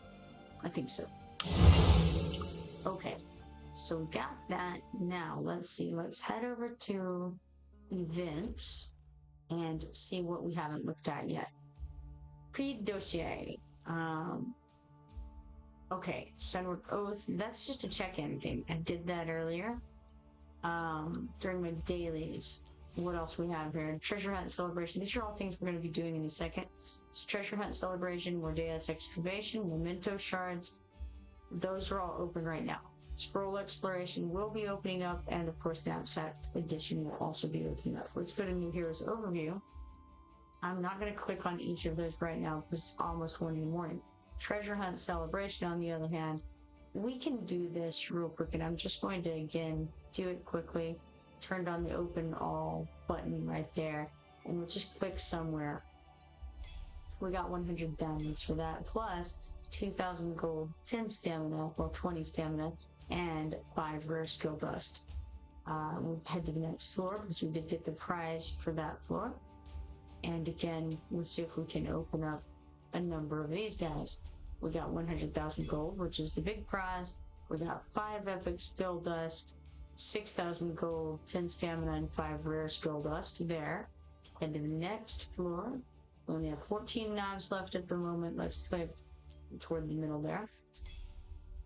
I think so. Okay, so we got that. Now let's see. Let's head over to events and see what we haven't looked at yet. Pre-dossier. Okay, Sunward Oath. That's just a check-in thing. I did that earlier during my dailies. What else we have here? Treasure Hunt Celebration. These are all things we're going to be doing in a second. So Treasure Hunt Celebration, Mordeus Excavation, Memento shards. Those are all open right now. Scroll Exploration will be opening up, and of course Knapsack Edition will also be opening up. Let's go to New Heroes Overview. I'm not going to click on each of those right now because it's almost 1 in the morning. Treasure Hunt Celebration, on the other hand, we can do this real quick, and I'm just going to, again, do it quickly. Turned on the open all button right there, and we'll just click somewhere. We got 100 diamonds for that, plus 2,000 gold, 10 stamina, well 20 stamina, and 5 rare skill dust. We'll head to the next floor because we did get the prize for that floor. And again, we'll see if we can open up a number of these guys. We got 100,000 gold, which is the big prize. We got 5 epic skill dust, 6,000 gold, 10 stamina, and 5 rare skill dust there. And to the next floor, we only have 14 knobs left at the moment. Let's click toward the middle there.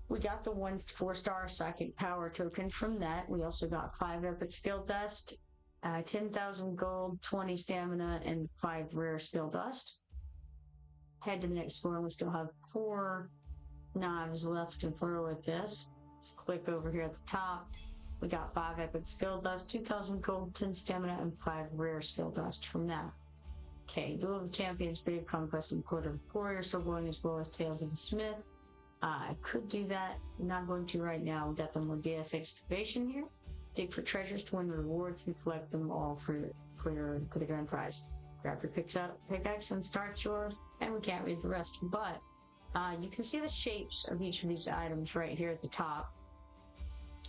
We got the 1 4-star psychic power token from that. We also got 5 epic skill dust, 10,000 gold, 20 stamina, and 5 rare skill dust. Head to the next floor, and we still have 4 knives left to throw at this. Let's click over here at the top. We got 5 epic skill dust, 2,000 gold, 10 stamina, and 5 rare skill dust from that. Okay, Duel of the Champions, Brave Conquest, and Court of Warriors still going, as well as Tales of the Smith. I could do that. I'm not going to right now. We got the Mordeus Excavation here. Dig for treasures to win rewards and collect them all for the grand prize. Grab your pickaxe and start yours, and we can't read the rest. But you can see the shapes of each of these items right here at the top.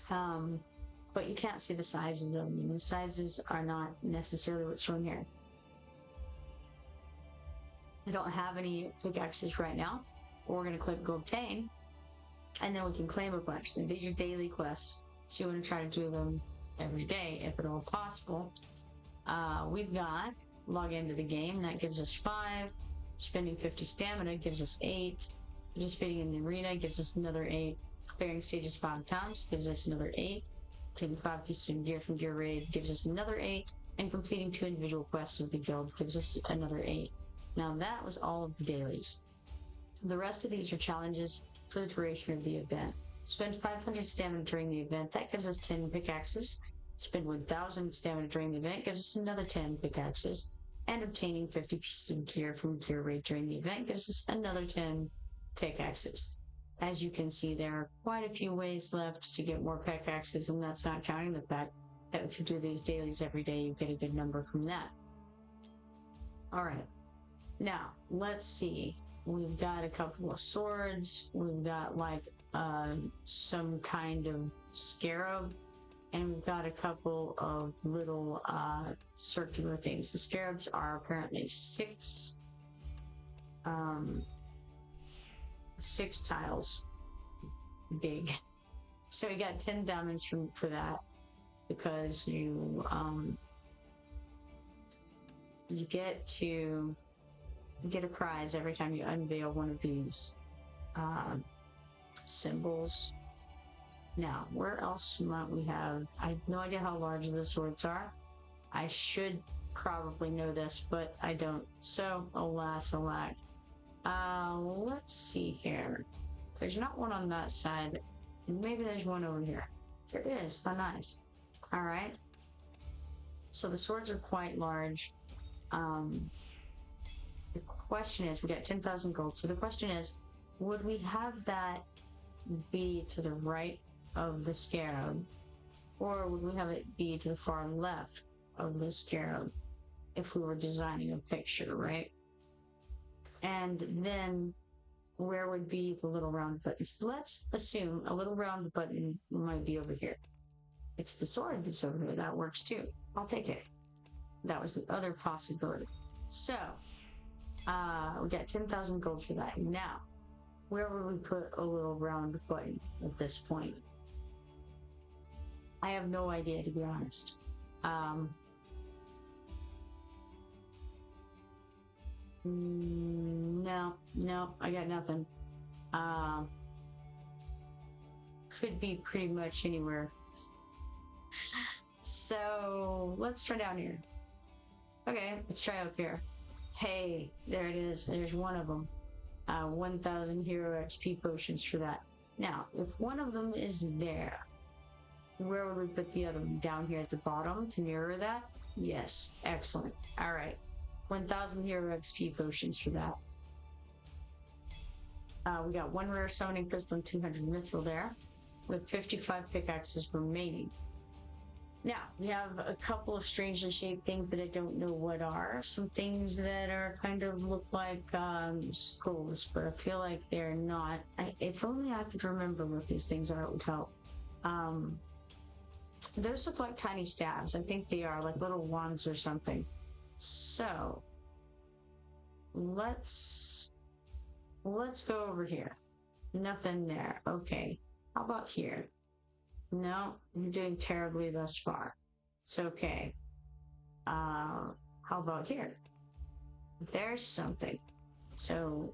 But you can't see the sizes of them. The sizes are not necessarily what's shown here. I don't have any pickaxes right now. We're going to click Go Obtain, and then we can claim a bunch. Now, these are daily quests, so you want to try to do them every day if at all possible. We've got log into the game. That gives us 5. Spending 50 stamina gives us 8. Participating in the arena gives us another 8. Clearing stages 5 times gives us another 8. Taking 5 pieces of gear from Gear Raid gives us another 8. And completing 2 individual quests with the guild gives us another 8. Now that was all of the dailies. The rest of these are challenges for the duration of the event. Spend 500 stamina during the event. That gives us 10 pickaxes. Spend 1,000 stamina during the event gives us another 10 pickaxes. And obtaining 50 pieces of gear from Gear Raid during the event gives us another 10 pickaxes. As you can see, there are quite a few ways left to get more pickaxes, and that's not counting the fact that if you do these dailies every day, you get a good number from that. Alright, now let's see. We've got a couple of swords, we've got like some kind of scarab, and we've got a couple of little circular things. The scarabs are apparently 6 tiles big. So we got 10 diamonds for that, because you get a prize every time you unveil one of these symbols. Now, where else might we have? I have no idea how large the swords are. I should probably know this, but I don't. So, alas, alack. Let's see here. There's not one on that side. Maybe there's one over here. There is. Oh, nice. Alright. So the swords are quite large. The question is, we got 10,000 gold. So the question is, would we have that be to the right of the scarab, or would we have it be to the far left of the scarab if we were designing a picture, right? And then where would be the little round buttons? Let's assume a little round button might be over here. It's the sword that's over here. That works too. I'll take it. That was the other possibility. So, we got 10,000 gold for that. Now, where would we put a little round button at this point? I have no idea, to be honest. No, I got nothing. Could be pretty much anywhere. So, let's try down here. Okay, let's try up here. Hey, there it is. There's one of them. 1,000 hero XP potions for that. Now, if one of them is there, where would we put the other one? Down here at the bottom to mirror that? Yes, excellent. Alright, 1,000 hero XP potions for that. We got 1 rare summoning crystal and 200 mithril there, with 55 pickaxes remaining. Now, we have a couple of strangely shaped things that I don't know what are. Some things that are kind of look like skulls, but I feel like they're not. If only I could remember what these things are, it would help. Those look like tiny staves. I think they are like little wands or something. So, let's go over here. Nothing there. Okay. How about here? No, you're doing terribly thus far. It's okay. How about here? There's something. So,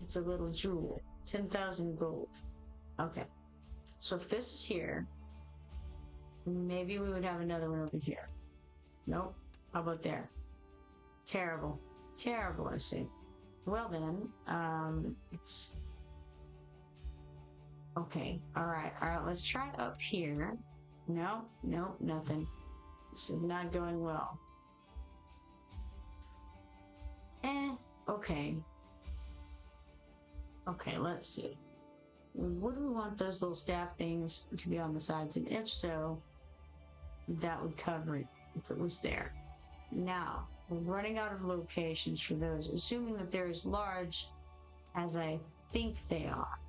it's a little jewel. 10,000 gold. Okay. So if this is here, maybe we would have another one over here. Nope. How about there? Terrible. Terrible, I see. Well then, it's... Okay, alright, let's try up here. No, nothing. This is not going well. Okay. Okay, let's see. Would we want those little staff things to be on the sides? And if so, that would cover it if it was there. Now, we're running out of locations for those, assuming that they're as large as I think they are.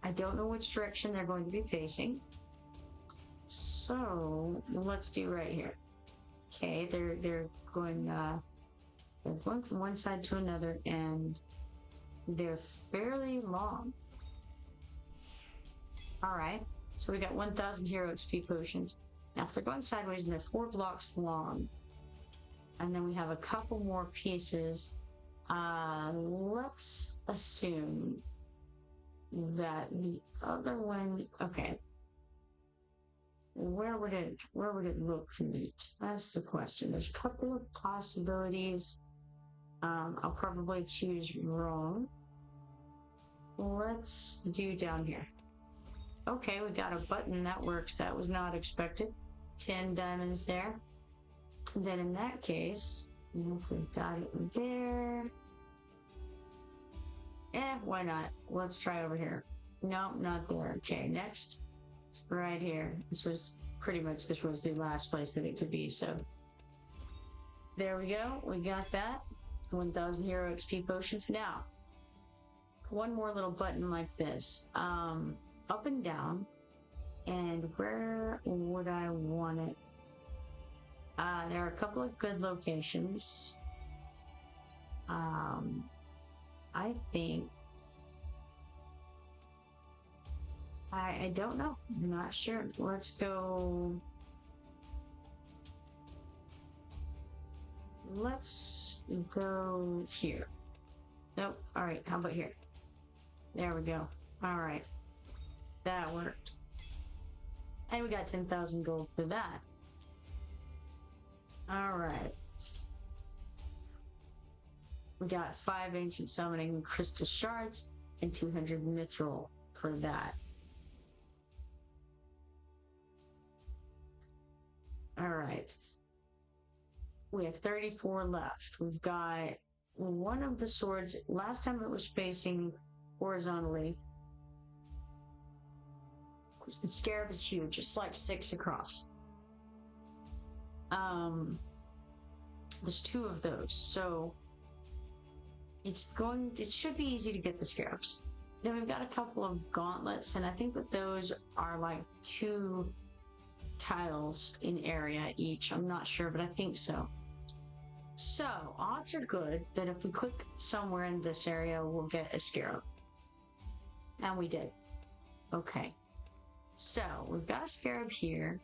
I don't know which direction they're going to be facing. So, let's do right here. Okay, they're going from one side to another, and they're fairly long. Alright, so we got 1,000 hero XP potions. Now, if they're going sideways, and they're 4 blocks long, and then we have a couple more pieces, let's assume that the other one, okay, where would it look neat? That's the question. There's a couple of possibilities. I'll probably choose wrong. Let's do down here. Okay, we got a button that works. That was not expected. 10 diamonds there. Then in that case, if we've got it there. Why not? Let's try over here. No, not there. Okay, next. Right here. This was the last place that it could be, so. There we go. We got that. 1,000 hero XP potions. Now, one more little button like this. Up and down. And where would I want it? There are a couple of good locations. I think... I don't know. I'm not sure. Let's go... Let's go here. Nope. Alright, how about here? There we go. Alright. That worked. And we got 10,000 gold for that. Alright. We got 5 ancient summoning crystal shards and 200 mithril for that. Alright. We have 34 left. We've got one of the swords. Last time it was facing horizontally. The scarab is huge. It's like 6 across. There's 2 of those, so it should be easy to get the scarabs. Then we've got a couple of gauntlets, and I think that those are like 2 tiles in area each. I'm not sure, but I think so. So, odds are good that if we click somewhere in this area, we'll get a scarab. And we did. Okay. So, we've got a scarab here.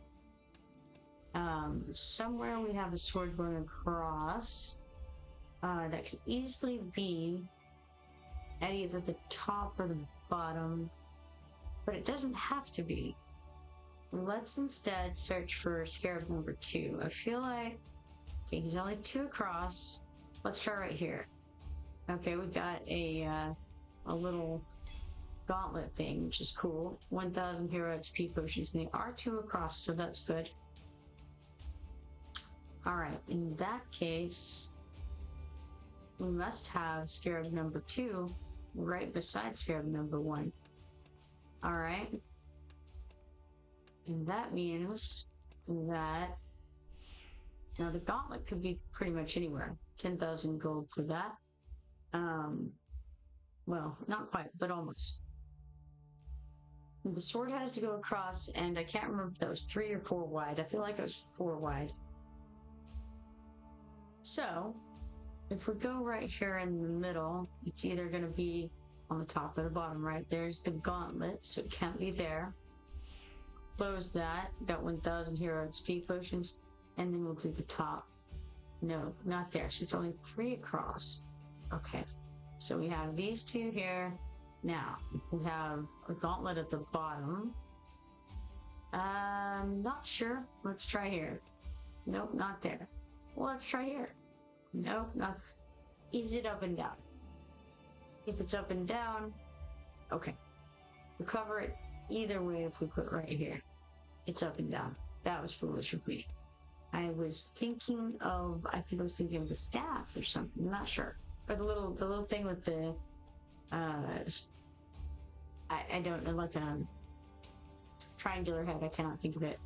Somewhere we have a sword going across. That could easily be at either the top or the bottom. But it doesn't have to be. Let's instead search for scarab number 2. I feel like... Okay, he's only 2 across. Let's try right here. Okay, we got a little gauntlet thing, which is cool. 1,000 hero XP potions, and they are 2 across, so that's good. Alright, in that case, we must have scarab number 2 right beside scarab number 1. Alright. And that means that now the gauntlet could be pretty much anywhere. 10,000 gold for that. Well, not quite, but almost. The sword has to go across, and I can't remember if that was 3 or 4 wide. I feel like it was 4 wide. So, if we go right here in the middle, it's either going to be on the top or the bottom, right? There's the gauntlet, so it can't be there. Close that. Got 1,000 hero XP potions, and then we'll do the top. No, not there. So it's only 3 across. Okay. So we have these 2 here. Now, we have a gauntlet at the bottom. Not sure. Let's try here. Nope, not there. Well, let's try here. Nope, not. Is it up and down? If it's up and down, okay. We'll cover it either way if we put right here. It's up and down. That was foolish of me. I was thinking of, I think I was thinking of the staff or something. I'm not sure. Or the little thing with the, I don't know, like a triangular head. I cannot think of it.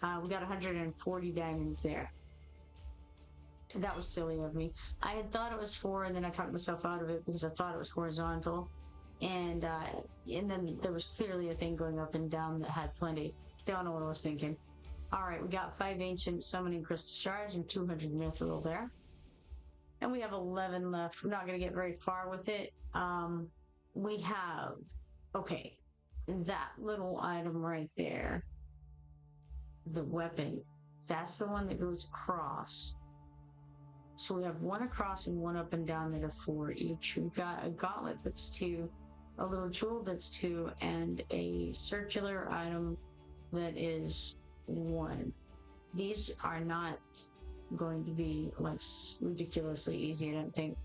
We got 140 diamonds there. That was silly of me. I had thought it was 4, and then I talked myself out of it because I thought it was horizontal. And then there was clearly a thing going up and down that had plenty. Don't know what I was thinking. Alright, we got 5 ancient summoning crystal shards and 200 mithril there. And we have 11 left. We're not going to get very far with it. We have, okay, that little item right there. The weapon. That's the one that goes across. So we have 1 across and 1 up and down that are 4 each. We've got a gauntlet that's 2, a little jewel that's 2, and a circular item that is 1. These are not going to be like ridiculously easy, I don't think.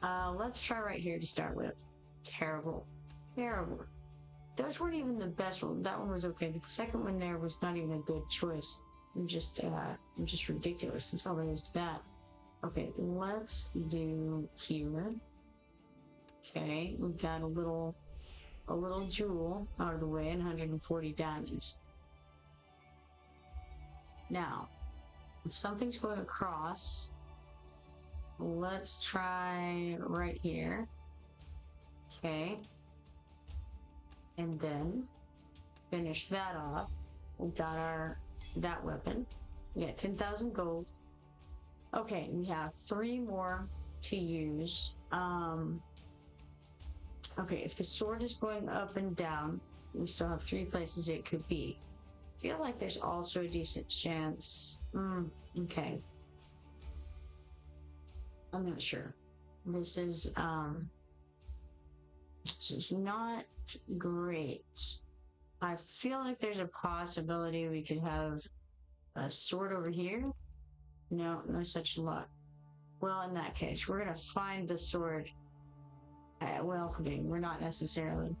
Let's try right here to start with. Terrible. Terrible. Those weren't even the best one. That one was okay, but the second one there was not even a good choice. Just ridiculous. That's all there is to that. Okay, let's do here. Okay, we've got a little jewel out of the way and 140 diamonds. Now, if something's going across, let's try right here. Okay. And then finish that off. We've got that weapon. We got 10,000 gold. Okay, we have 3 more to use. Okay, if the sword is going up and down, we still have 3 places it could be. I feel like there's also a decent chance. Okay. I'm not sure. This is not great. I feel like there's a possibility we could have a sword over here. No, no such luck. Well, in that case, we're gonna find the sword. Well, okay, we're not necessarily.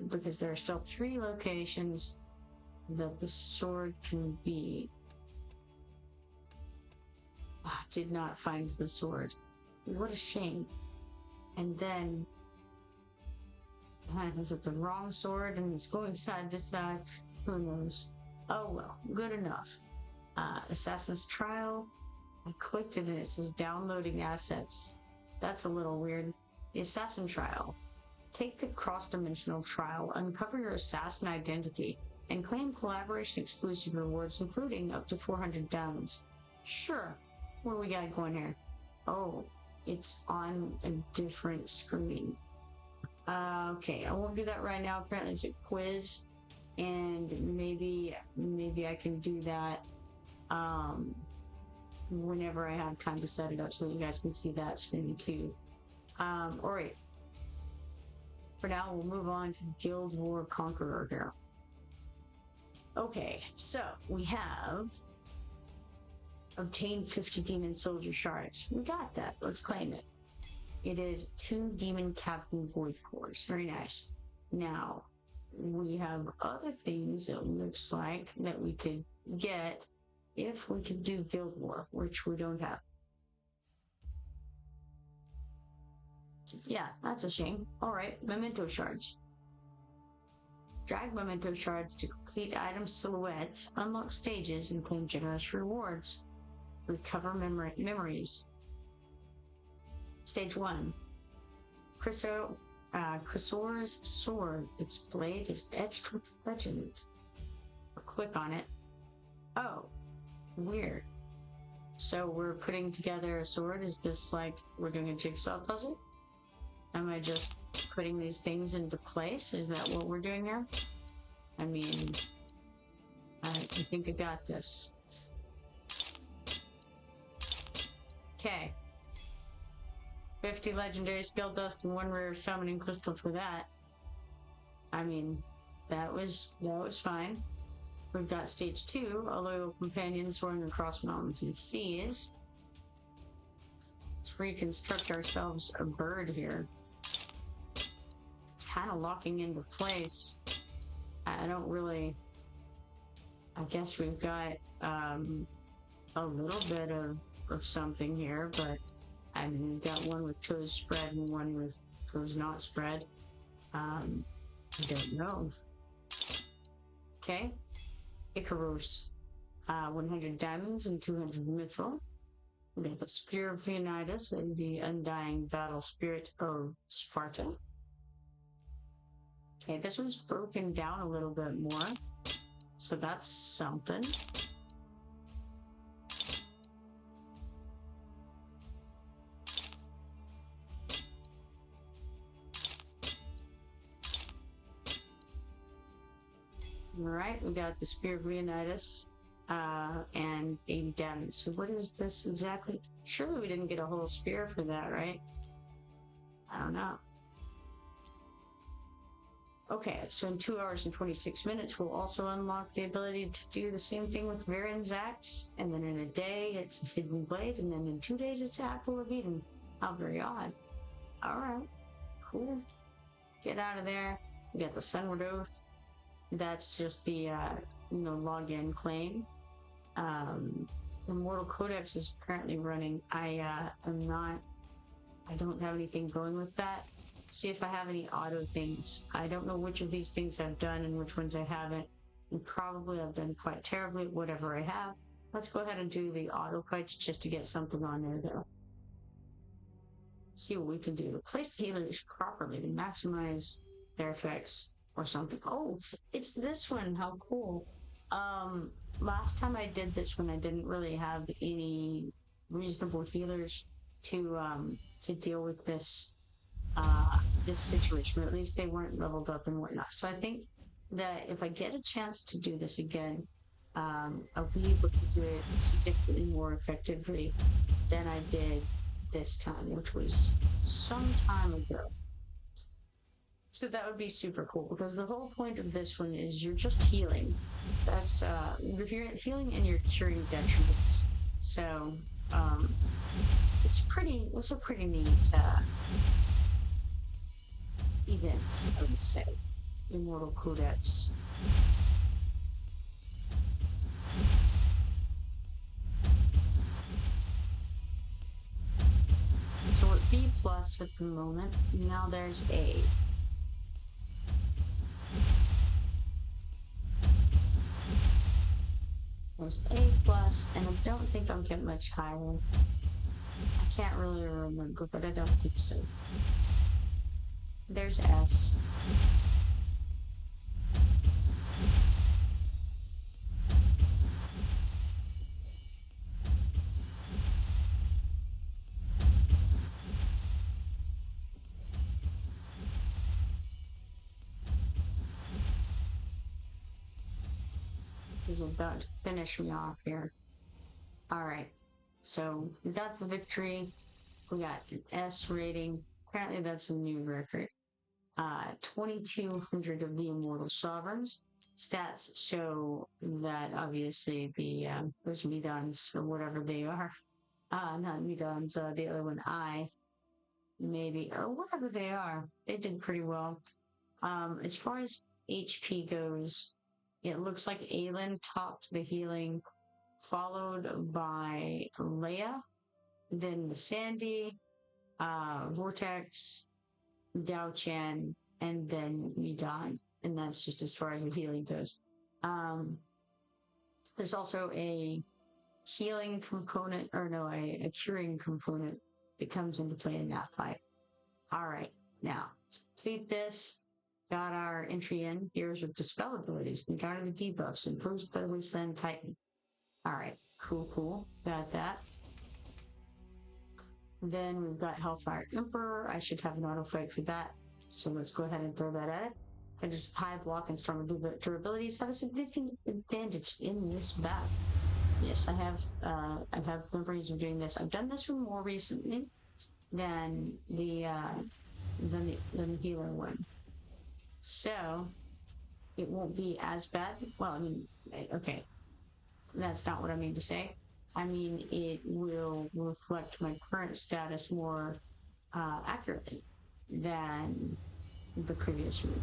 Because there are still 3 locations that the sword can be. Did not find the sword. What a shame. And then, is it the wrong sword and it's going side to side? Who knows? Oh well, good enough. Assassin's Trial. I clicked it and it says downloading assets. That's a little weird. The Assassin Trial. Take the cross-dimensional trial, uncover your assassin identity, and claim collaboration exclusive rewards, including up to 400 diamonds. Sure. What do we got going here? Oh, it's on a different screen. Okay, I won't do that right now. Apparently it's a quiz, and maybe I can do that whenever I have time to set it up so that you guys can see that screen too. Alright. For now, we'll move on to Guild War Conqueror here. Okay, so we have obtained 50 demon soldier shards. We got that. Let's claim it. It is 2 demon captain void cores. Very nice. Now, we have other things it looks like that we could get if we could do Guild War, which we don't have. Yeah, that's a shame. Alright, Memento shards. Drag Memento shards to complete item silhouettes, unlock stages, and claim generous rewards. Recover memories. Stage 1. Chrysor's sword. Its blade is etched with legend. Click on it. Oh, weird. So we're putting together a sword. Is this like we're doing a jigsaw puzzle? Am I just putting these things into place? Is that what we're doing here? I mean, I think I got this. Okay. 50 legendary skill dust and 1 rare summoning crystal for that. I mean, that was fine. We've got stage 2, a loyal companion soaring across mountains and seas. Let's reconstruct ourselves a bird here. It's kind of locking into place. I don't really... I guess we've got a little bit of something here, but I mean, we've got one with toes spread and one with toes not spread. I don't know. Okay. Icarus. 100 diamonds and 200 mithril. We got the Spear of Leonidas and the Undying Battle Spirit of Sparta. Okay, this one's broken down a little bit more. So that's something. Alright, we got the Spear of Leonidas, and 80 damage. So what is this exactly? Surely we didn't get a whole spear for that, right? I don't know. Okay, so in 2 hours and 26 minutes, we'll also unlock the ability to do the same thing with Varen's Axe, and then in a day, it's Hidden Blade, and then in 2 days, it's Apple of Eden. How very odd. Alright, cool. Get out of there. We got the Sunward Oath. That's just the, login claim. The Mortal Codex is currently running. I don't have anything going with that. See if I have any auto things. I don't know which of these things I've done and which ones I haven't. And probably I've done quite terribly at whatever I have. Let's go ahead and do the auto fights just to get something on there though. See what we can do. Place the healers properly to maximize their effects. Or something. Oh, it's this one. How cool. Last time I did this one, I didn't really have any reasonable healers to deal with this this situation, or at least they weren't leveled up and whatnot. So I think that if I get a chance to do this again, I'll be able to do it significantly more effectively than I did this time, which was some time ago. So that would be super cool, because the whole point of this one is you're just healing. That's, you're healing and you're curing detriments. So, it's a pretty neat, event, I would say. Immortal Codex. So we're at B+ at the moment. Now there's A. There's A+, and I don't think I'll get much higher. I can't really remember, but I don't think so. There's S. He's about to finish me off here. Alright, so we got the victory. We got an S rating. Apparently that's a new record. 2,200 of the Immortal Sovereigns. Stats show that obviously the those Medons, or whatever they are, not Medons, the other one, maybe, or whatever they are, they did pretty well. As far as HP goes, it looks like Aelin topped the healing, followed by Leia, then Sandy, Vortex, Dao Chan, and then Medon. and that's just as far as the healing goes. There's also a healing component, or no, a curing component that comes into play in that fight. All right, now complete this. Got our entry in. Here's with dispel abilities. Encounter the debuffs. Improves by the Wasteland Titan. All right, cool. Got that. Then we've got Hellfire Emperor. I should have an auto fight for that. So let's go ahead and throw that at it. Fighters with high block and strong durabilities have a significant advantage in this battle. Yes, I have memories of doing this. I've done this one more recently than the healer one. So it won't be as bad. Well, I mean, okay, that's not what I mean to say. I mean, it will reflect my current status more accurately than the previous one.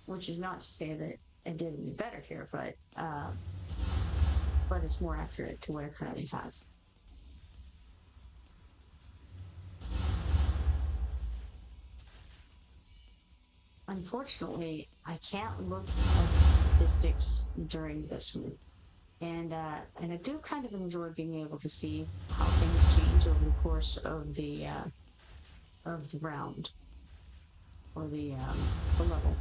Which is not to say that I did any better here, but it's more accurate to what I currently have. Unfortunately, I can't look at the statistics during this one. And I do kind of enjoy being able to see how things change over the course of the round. Or the level.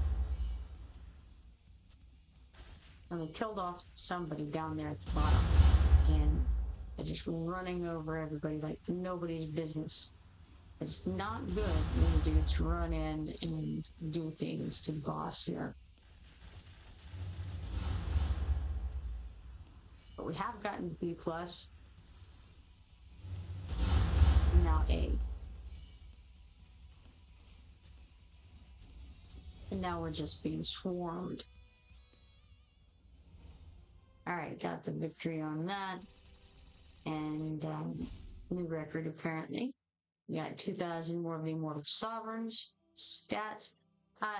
And we killed off somebody down there at the bottom. And they're just running over everybody like nobody's business. It's not good when the dudes run in and do things to the boss here. But we have gotten B+. Now A. And now we're just being swarmed. Alright, got the victory on that. And new record apparently. We got 2,000 more of the Immortal Sovereigns. Stats.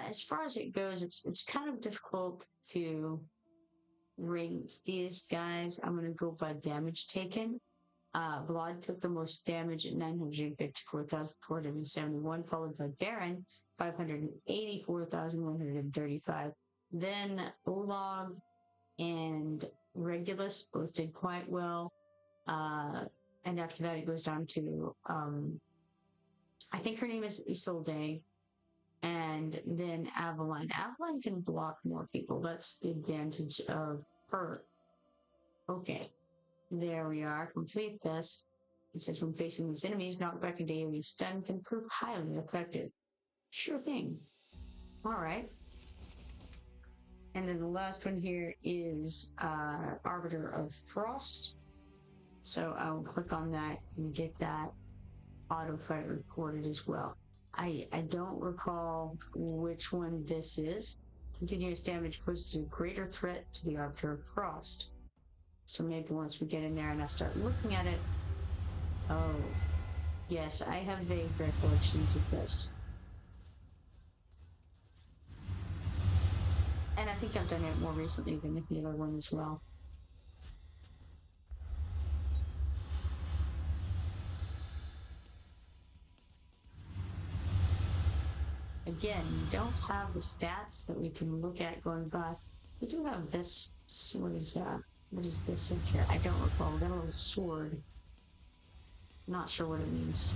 As far as it goes, it's kind of difficult to rank these guys. I'm going to go by damage taken. Vlad took the most damage at 954,471, followed by Baron, 584,135. Then Olog and Regulus both did quite well. And after that, it goes down to, I think her name is Isolde, and then Avaline. Avaline can block more people. That's the advantage of her. Okay, there we are. Complete this. It says when facing these enemies, knockback and AoE stun can prove highly effective. Sure thing. All right. And then the last one here is Arbiter of Frost. So I'll click on that and get that auto fight recorded as well. I don't recall which one this is. Continuous damage poses a greater threat to the Arbiter of Frost. So maybe once we get in there and I start looking at it. Oh, yes, I have vague recollections of this. And I think I've done it more recently than the healer one as well. Again, we don't have the stats that we can look at going by. We do have this. What is this in here? I don't recall. We got a little sword. Not sure what it means.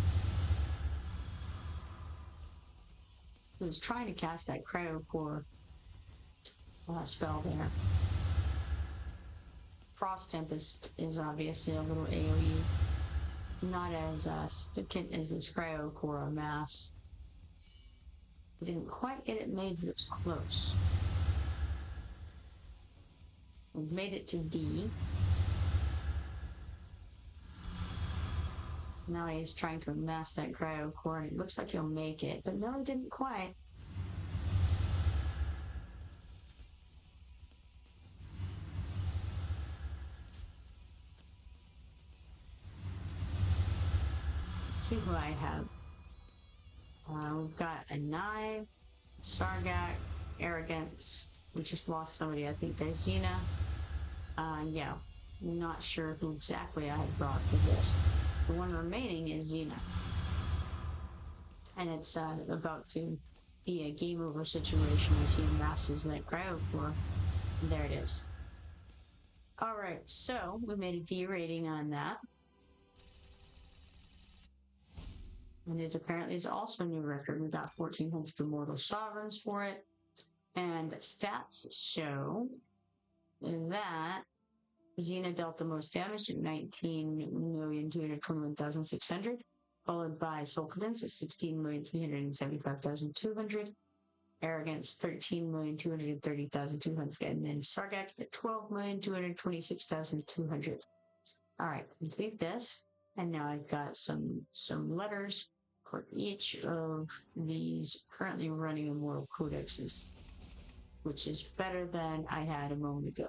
He was trying to cast that cryocore spell there. Frost Tempest is obviously a little AoE. Not as significant as this cryocore mass. We didn't quite get it made, but it was close. We've made it to D. Now he's trying to amass that cryocore, and it looks like he'll make it, but no, he didn't quite. Let's see who I have. We've got a knife, Sargak, Arrogance. We just lost somebody. I think there's Xena. Yeah, I'm not sure who exactly I had brought for this. The one remaining is Xena. And it's about to be a game over situation as he amasses that cryo core. There it is. Alright, so we made a D rating on that. And it apparently is also a new record. We got 1,400 Immortal Sovereigns for it. And stats show that Xena dealt the most damage at 19,221,600, followed by Sulcadence at 16,375,200, Arrogance 13,230,200, and then Sargak at 12,226,200. Alright, complete this. And now I've got some letters for each of these currently running Immortal Codexes, which is better than I had a moment ago.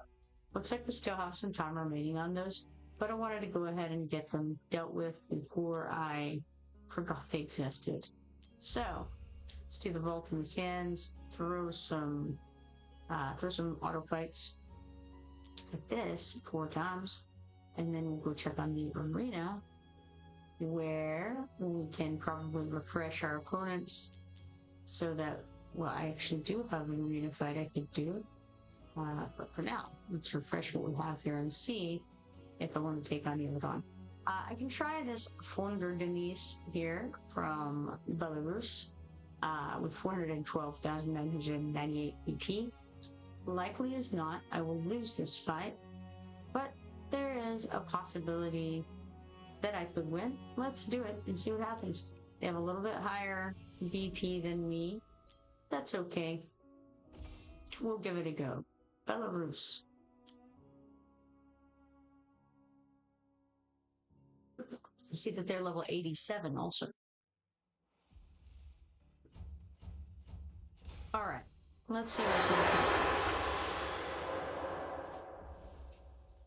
Looks like we still have some time remaining on those, but I wanted to go ahead and get them dealt with before I forgot they existed. So, let's do the Vault in the Sands, throw some auto fights like this 4 times, and then we'll go check on the arena, where we can probably refresh our opponents so that, well, I actually do have an arena fight I could do. But for now, let's refresh what we have here and see if I want to take on Evie. I can try this Fonder Denise here from Belarus with 412,998 BP. Likely as not, I will lose this fight, but there is a possibility that I could win. Let's do it and see what happens. They have a little bit higher BP than me. That's okay. We'll give it a go. Belarus. I see that they're level 87 also. Alright, let's see what they do.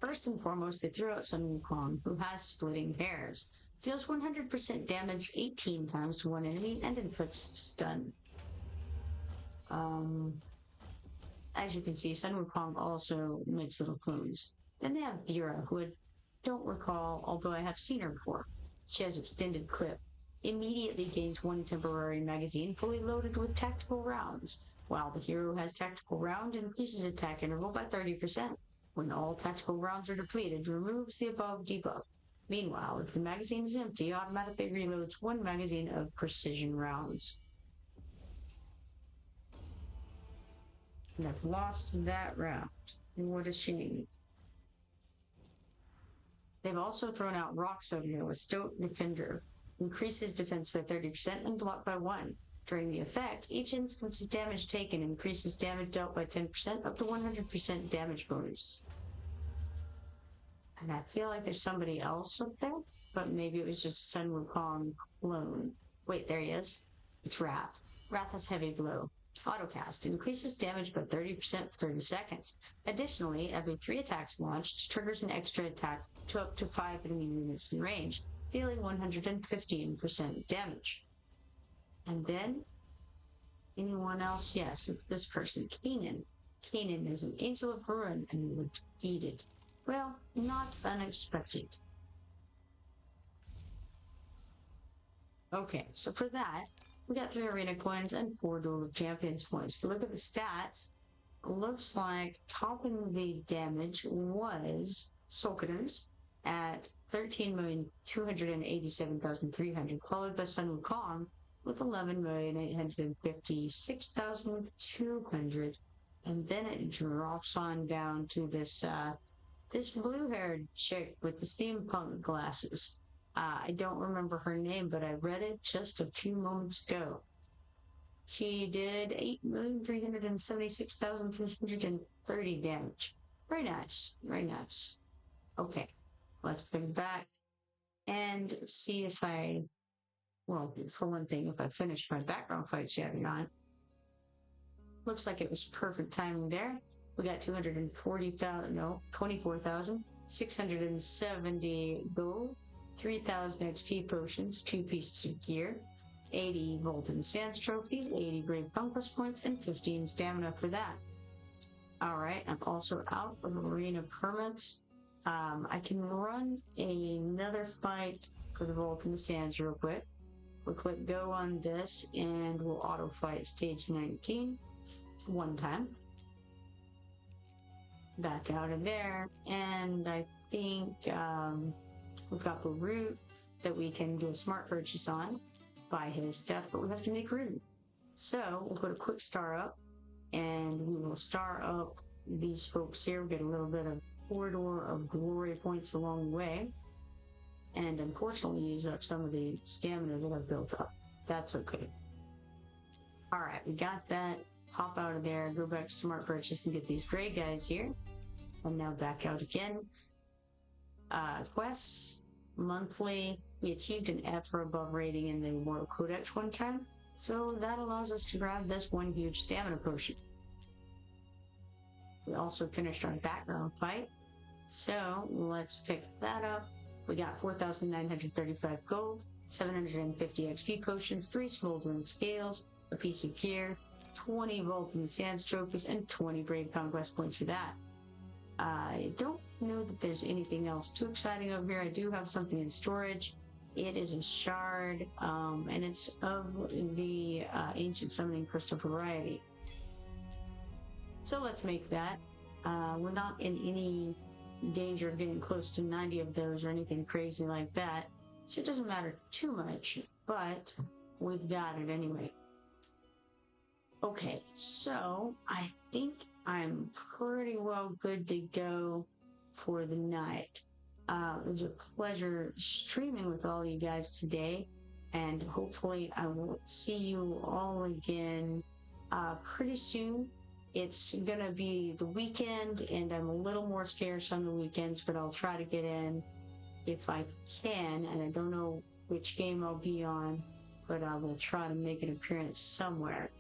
First and foremost, they threw out Sun Wukong, who has Splitting Hairs. Deals 100% damage 18 times to one enemy and inflicts stun. As you can see, Sun Wukong also makes little clones. Then they have Vera, who I don't recall, although I have seen her before. She has extended clip. Immediately gains 1 temporary magazine fully loaded with tactical rounds. While the hero has tactical round, increases attack interval by 30%. When all tactical rounds are depleted, removes the above debuff. Meanwhile, if the magazine is empty, automatically reloads 1 magazine of precision rounds. And I've lost that round. What a shame. They've also thrown out Rocks over here with Stoat Defender. Increases defense by 30% and block by 1. During the effect, each instance of damage taken increases damage dealt by 10% up to 100% damage bonus. And I feel like there's somebody else up there, but maybe it was just a Sun Wukong clone. Wait, there he is. It's Wrath. Wrath has Heavy Blow. Autocast increases damage by 30% for 30 seconds. Additionally, every 3 attacks launched triggers an extra attack to up to 5 enemy units in range, dealing 115% damage. And then, anyone else? Yes, it's this person, Kanan. Kanan is an Angel of Ruin and we were defeated. Well, not unexpected. Okay, so for that, we got 3 arena coins and 4 Duel of Champions points. If you look at the stats, it looks like topping the damage was Sulcadence at 13,287,300, followed by Sun Wukong with 11,856,200. And then it drops on down to this this blue-haired chick with the steampunk glasses. I don't remember her name, but I read it just a few moments ago. She did 8,376,330 damage. Very nice, very nice. Okay, let's go back and see if I, well, for one thing, if I finished my background fights yet or not. Looks like it was perfect timing there. We got 24,670 gold, 3,000 XP potions, 2 pieces of gear, 80 Vault in the Sands trophies, 80 Brave Conquest points, and 15 stamina for that. Alright, I'm also out of arena permits. I can run another fight for the Vault in the Sands real quick. We'll click go on this and we'll auto fight stage 19 one time. Back out of there, and I think we've got the route that we can do a smart purchase on, buy his stuff, but we have to make room. So we'll put a quick star up, and we will star up these folks here. We get a little bit of corridor of glory points along the way, and unfortunately use up some of the stamina that I've built up. That's okay. All right, we got that. Hop out of there, go back to smart purchase and get these gray guys here. And now back out again. Quests, monthly. We achieved an F or above rating in the Immortal Codex one time. So that allows us to grab this one huge stamina potion. We also finished our background fight. So let's pick that up. We got 4,935 gold, 750 XP potions, 3 smoldering scales, a piece of gear, 20 Vault in the Sands trophies, and 20 Brave Conquest points for that. I don't know that there's anything else too exciting over here. I do have something in storage. It is a shard, and it's of the Ancient Summoning Crystal variety. So let's make that. We're not in any danger of getting close to 90 of those or anything crazy like that, so it doesn't matter too much, but we've got it anyway. Okay, so I think I'm pretty well good to go for the night. It was a pleasure streaming with all you guys today, and hopefully I will see you all again pretty soon. It's gonna be the weekend, and I'm a little more scarce on the weekends, but I'll try to get in if I can, and I don't know which game I'll be on, but I will try to make an appearance somewhere.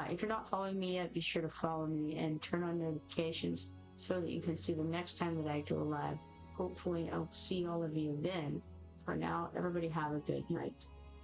If you're not following me yet, be sure to follow me and turn on notifications so that you can see the next time that I go live. Hopefully I'll see all of you then. For now, everybody have a good night.